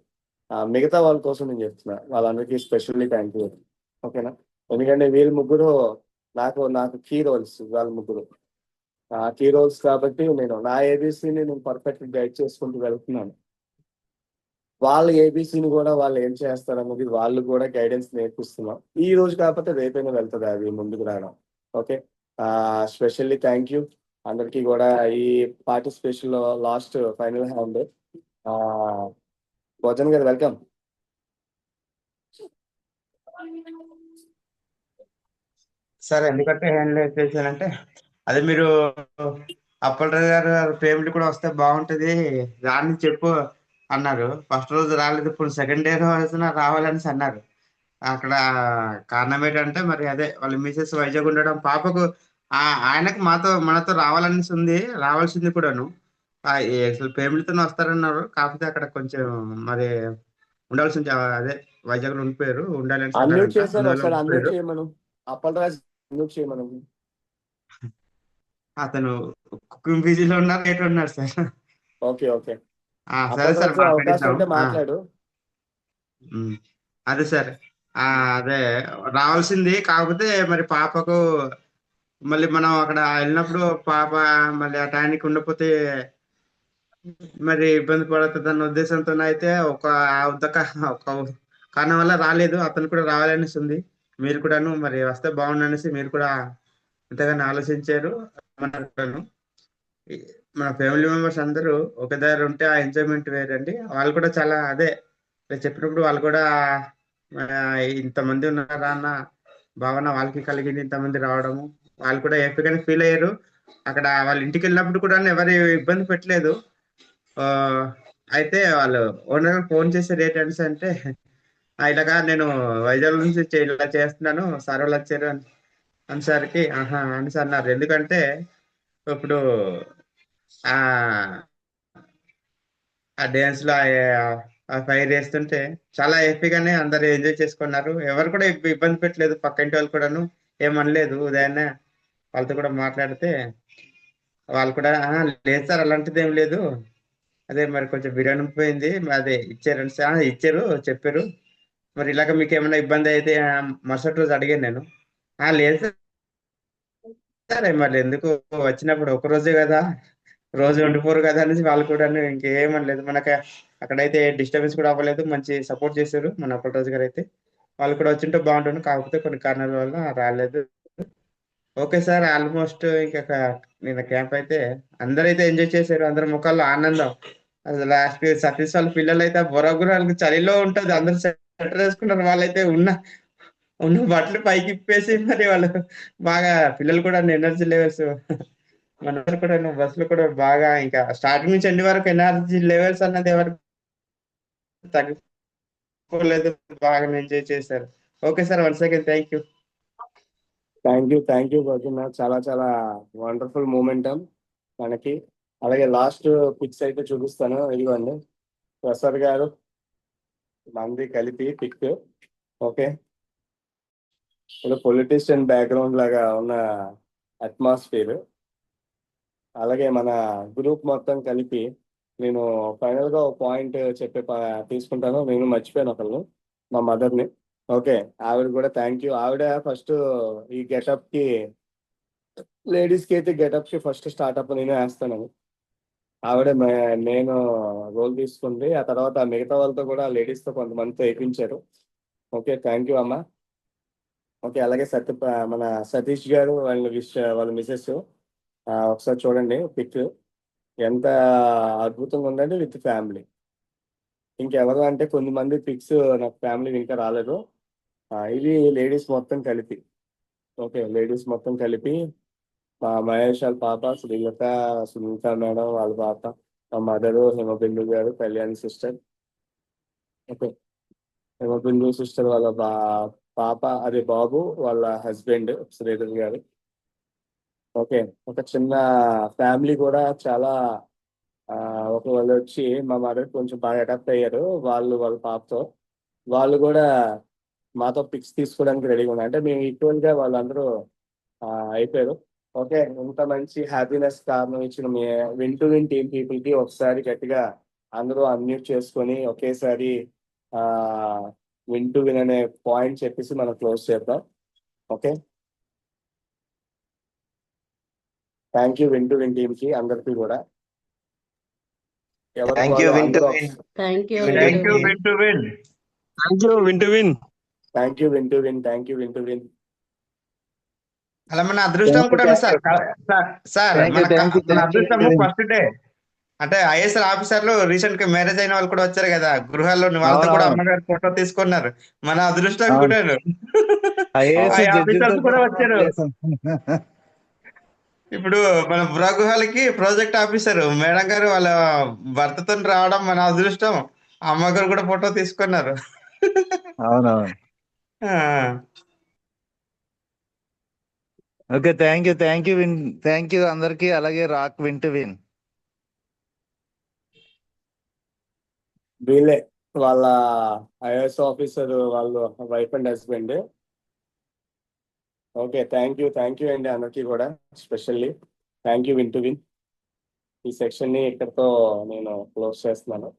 మిగతా వాళ్ళ కోసం నేను చెప్తున్నా, వాళ్ళందరికీ స్పెషల్లీ థ్యాంక్ యూ. ఓకేనా, ఎందుకంటే వీళ్ళు ముగ్గురు నాకు నాకు కీ రోల్స్, వాళ్ళ ముగ్గురు కీ రోల్స్ కాబట్టి నేను నా ఏబీసీని నేను పర్ఫెక్ట్ గైడ్ చేసుకుంటూ వెళ్తున్నాను. వాళ్ళ ఏబీసీని కూడా వాళ్ళు ఏం చేస్తారు అన్నది వాళ్ళు కూడా గైడెన్స్ నేర్పిస్తున్నాం. ఈ రోజు కాకపోతే రేపైనా వెళ్తుంది అది ముందుకు రావడం. ఓకే, స్పెషల్లీ థ్యాంక్ యూ అందరికీ కూడా. ఈ పార్టిసిపేషన్ లో లాస్ట్ ఫైనల్ హ్యాండ్ భోజన్ గారు, వెల్కమ్. సార్ ఎందుకంటే హ్యాండిల్ చేశానంటే అదే మీరు అప్పలరాజు గారు ఫ్యామిలీ కూడా వస్తే బాగుంటది రాని చెప్పు అన్నారు. ఫస్ట్ రోజు రాలేదు, ఇప్పుడు సెకండ్ డే రోజున రావాలని అన్నారు. అక్కడ కారణం ఏంటంటే మరి అదే వాళ్ళ మిసెస్ వైజాగ్ ఉండడం, పాపకు ఆయనకు మనతో రావాలనేసి ఉంది, రావాల్సింది కూడాను. అసలు ఫ్యామిలీతో వస్తారన్నారు, కాకపోతే అక్కడ కొంచెం మరి ఉండాల్సింది అదే వైజాగ్ లో ఉండిపోయారు, ఉండాలని అన్మ్యూట్ అన్నారంట, చేశారు, అందువల్ల ఒకసారి అన్మ్యూట్ ఉండిపోయారు. చేయమను. అప్పలరాజు అన్మ్యూట్ చేయమను. అతను కుకింగ్ బిజీలో ఉన్నారు, ఎటు ఉన్నారు సార్. ఓకే ఓకే, సరే సార్ అప్పలరాజు అవకాశం మాట్లాడిద్దాం. ఉంటే మాట్లాడు. అదే సార్, అదే రావాల్సింది, కాకపోతే మరి పాపకు మళ్ళీ మనం అక్కడ వెళ్ళినప్పుడు పాప మళ్ళీ ఆ టైంకి ఉండకపోతే మరి ఇబ్బంది పడుతుంది అన్న ఉద్దేశంతో అయితే ఒక కారణం వల్ల రాలేదు. అతను కూడా రావాలనేసి ఉంది, మీరు కూడాను మరి వస్తే బాగుండనేసి మీరు కూడా ఎంతగానో ఆలోచించారు. మన ఫ్యామిలీ మెంబర్స్ అందరూ ఒక దగ్గర ఉంటే ఆ ఎంజాయ్మెంట్ వేరండి. వాళ్ళు కూడా చాలా అదే నేను చెప్పినప్పుడు వాళ్ళు కూడా ఇంతమంది ఉన్నారా అన్న భావన వాళ్ళకి కలిగింది, ఇంతమంది రావడము. వాళ్ళు కూడా హ్యాపీగానే ఫీల్ అయ్యారు. అక్కడ వాళ్ళ ఇంటికి వెళ్ళినప్పుడు కూడా ఎవరు ఇబ్బంది పెట్టలేదు. ఆ, అయితే వాళ్ళు ఓనర్ ఫోన్ చేశారు ఏంటంటే అంటే ఇలాగా నేను వైజాగ్ నుంచి ఇలా చేస్తున్నాను, సార్ వాళ్ళు వచ్చారు అనేసరికి ఆహా అనేసి అన్నారు. ఎందుకంటే ఇప్పుడు ఆ ఆ డ్యాన్స్ లో ఆ ఫైర్ వేస్తుంటే చాలా హ్యాపీగానే అందరు ఎంజాయ్ చేసుకున్నారు. ఎవరు కూడా ఇబ్బంది పెట్టలేదు. పక్క ఇంటి వాళ్ళు కూడాను ఏమనలేదు. ఉదయాన్నే వాళ్ళతో కూడా మాట్లాడితే వాళ్ళు కూడా లేదు సార్ అలాంటిది ఏం లేదు, అదే మరి కొంచెం బిర్యానీ పోయింది అదే ఇచ్చారండి సార్. ఇచ్చారు చెప్పారు, మరి ఇలాగ మీకు ఏమైనా ఇబ్బంది అయితే మరుసటి రోజు అడిగాను నేను. లేదు సార్ మరి ఎందుకు, వచ్చినప్పుడు ఒక రోజే కదా, రోజు ఉండిపోరు కదా అనేసి వాళ్ళు కూడా ఇంకేమనలేదు. మనకి అక్కడైతే డిస్టర్బెన్స్ కూడా అవ్వలేదు, మంచి సపోర్ట్ చేశారు మన అప్పలరాజు గారు అయితే. వాళ్ళు కూడా వచ్చింటే బాగుంటుంది, కాకపోతే కొన్ని కారణాల వల్ల రాలేదు. ఓకే సార్, ఆల్మోస్ట్ ఇంకా నిన్న క్యాంప్ అయితే అందరైతే ఎంజాయ్ చేశారు. అందరి ముఖాల్లో ఆనందం. అసలు లాస్ట్ సతీష్ వాళ్ళ పిల్లలు అయితే బొరగురాలకు చలిలో ఉంటది, అందరు స్వెటర్ వేసుకున్నారు. వాళ్ళైతే ఉన్న ఉన్న బట్టలు పైకి ఇప్పేసి మరి వాళ్ళు బాగా పిల్లలు కూడా ఎనర్జీ లెవెల్స్ మన కూడా బస్సులో కూడా బాగా ఇంకా స్టార్టింగ్ నుంచి ఎండ్ వరకు ఎనర్జీ లెవెల్స్ అన్నది ఎవరు తగ్గిపోలేదు, బాగా ఎంజాయ్ చేశారు. Okay sir, one second, thank you. Thank you Gautam. చాలా చాలా వండర్ఫుల్ మూమెంటం మనకి. అలాగే లాస్ట్ పిక్స్ అయితే చూపిస్తాను, ఇదిగోండి ప్రసాద్ గారు మంది కలిపి పిక్. ఓకే, ఇది పొలిటీషియన్ బ్యాక్గ్రౌండ్ లాగా ఉన్న అట్మాస్ఫియర్. అలాగే మన గ్రూప్ మొత్తం కలిపి నేను ఫైనల్ గా ఒక పాయింట్ తీసుకుంటాను. నేను మర్చిపోయాను ఒకళ్ళు, మా మదర్ని. ఓకే, ఆవిడ కూడా థ్యాంక్ యూ. ఆవిడ ఫస్ట్ ఈ గెటప్ కి, లేడీస్ కి అయితే గెటప్ కి ఫస్ట్ స్టార్ట్అప్ నేను వేస్తాను. ఆవిడ నేను రోల్ తీసుకుంది. ఆ తర్వాత మిగతా వాళ్ళతో కూడా లేడీస్ తో కొంతమందితో వేయించారు. ఓకే, థ్యాంక్ యూ అమ్మ. ఓకే, అలాగే మన సతీష్ గారు వాళ్ళ మిసెస్ ఒకసారి చూడండి పిక్, ఎంత అద్భుతంగా ఉందండి విత్ ఫ్యామిలీ. ఇంకెవరు అంటే కొంతమంది పిక్స్ నాకు ఫ్యామిలీ ఇంకా రాలేదు. ఇది లేడీస్ మొత్తం కలిపి. ఓకే, లేడీస్ మొత్తం కలిపి మా మహేష్ వాళ్ళ పాప సునీత మేడం వాళ్ళ పాప, మా మదరు హిమబిందు గారు, Kalyan sister. Okay, Himabindu sister వాళ్ళ పాప అదే బాబు వాళ్ళ హస్బెండ్ శ్రీధర్ గారు. ఓకే, ఒక చిన్న ఫ్యామిలీ కూడా చాలా ఒక వాళ్ళు వచ్చి మా మదర్ కొంచెం బాగా అడాప్ట్ అయ్యారు. వాళ్ళ పాపతో వాళ్ళు కూడా మాతో పిక్స్ తీసుకోవడానికి రెడీగా ఉన్నారు. అంటే మేము ఈక్వల్ గా వాళ్ళందరూ అయిపోయారు. ఓకే, ఇంత మంచి హ్యాపీనెస్ కారణం ఇచ్చిన మీ విన్ టీమ్ పీపుల్ కి ఒకసారి గట్టిగా అందరూ అన్మ్యూట్ చేసుకొని ఒకేసారి విన్ అనే పాయింట్ చెప్పేసి మనం క్లోజ్ చేద్దాం. Okay, thank you win team కి అందరికీ కూడా. Thank you win to win. Thank you thank you win to win. Thank you win to win. Thank you win to win. అలా మన అదృష్టం కూడా సార్ సార్ మన అదృష్టము ఫస్ట్ డే అంటే ఐఎస్ఎల్ ఆఫీసర్లు రీసెంట్ గా మ్యారేజ్ అయిన వాళ్ళు కూడా వచ్చారు కదా గృహాల్లో, వాళ్ళతో కూడా అమ్మగారు ఫోటో తీసుకున్నారు. మన అదృష్టం కూడా ఆఫీసర్స్ కూడా వచ్చారు. ఇప్పుడు మన గృహాలకి ప్రాజెక్ట్ ఆఫీసర్ మేడం గారు వాళ్ళ భర్తతో రావడం మన అదృష్టం. అమ్మగారు కూడా ఫోటో తీసుకున్నారు. అవునవును. Okay, thank you win, thank you అందరికి. అలాగే రాక్ విన్ టు విన్. వీళ్ళే వాళ్ళ ఐఏఎస్ ఆఫీసర్ వాళ్ళు wife and husband. Okay, thank you అండి అందరికీ కూడా. Specially thank you win to win. ఈ సెక్షన్ ని ఇక్కడితో నేను క్లోజ్ చేస్తున్నాను.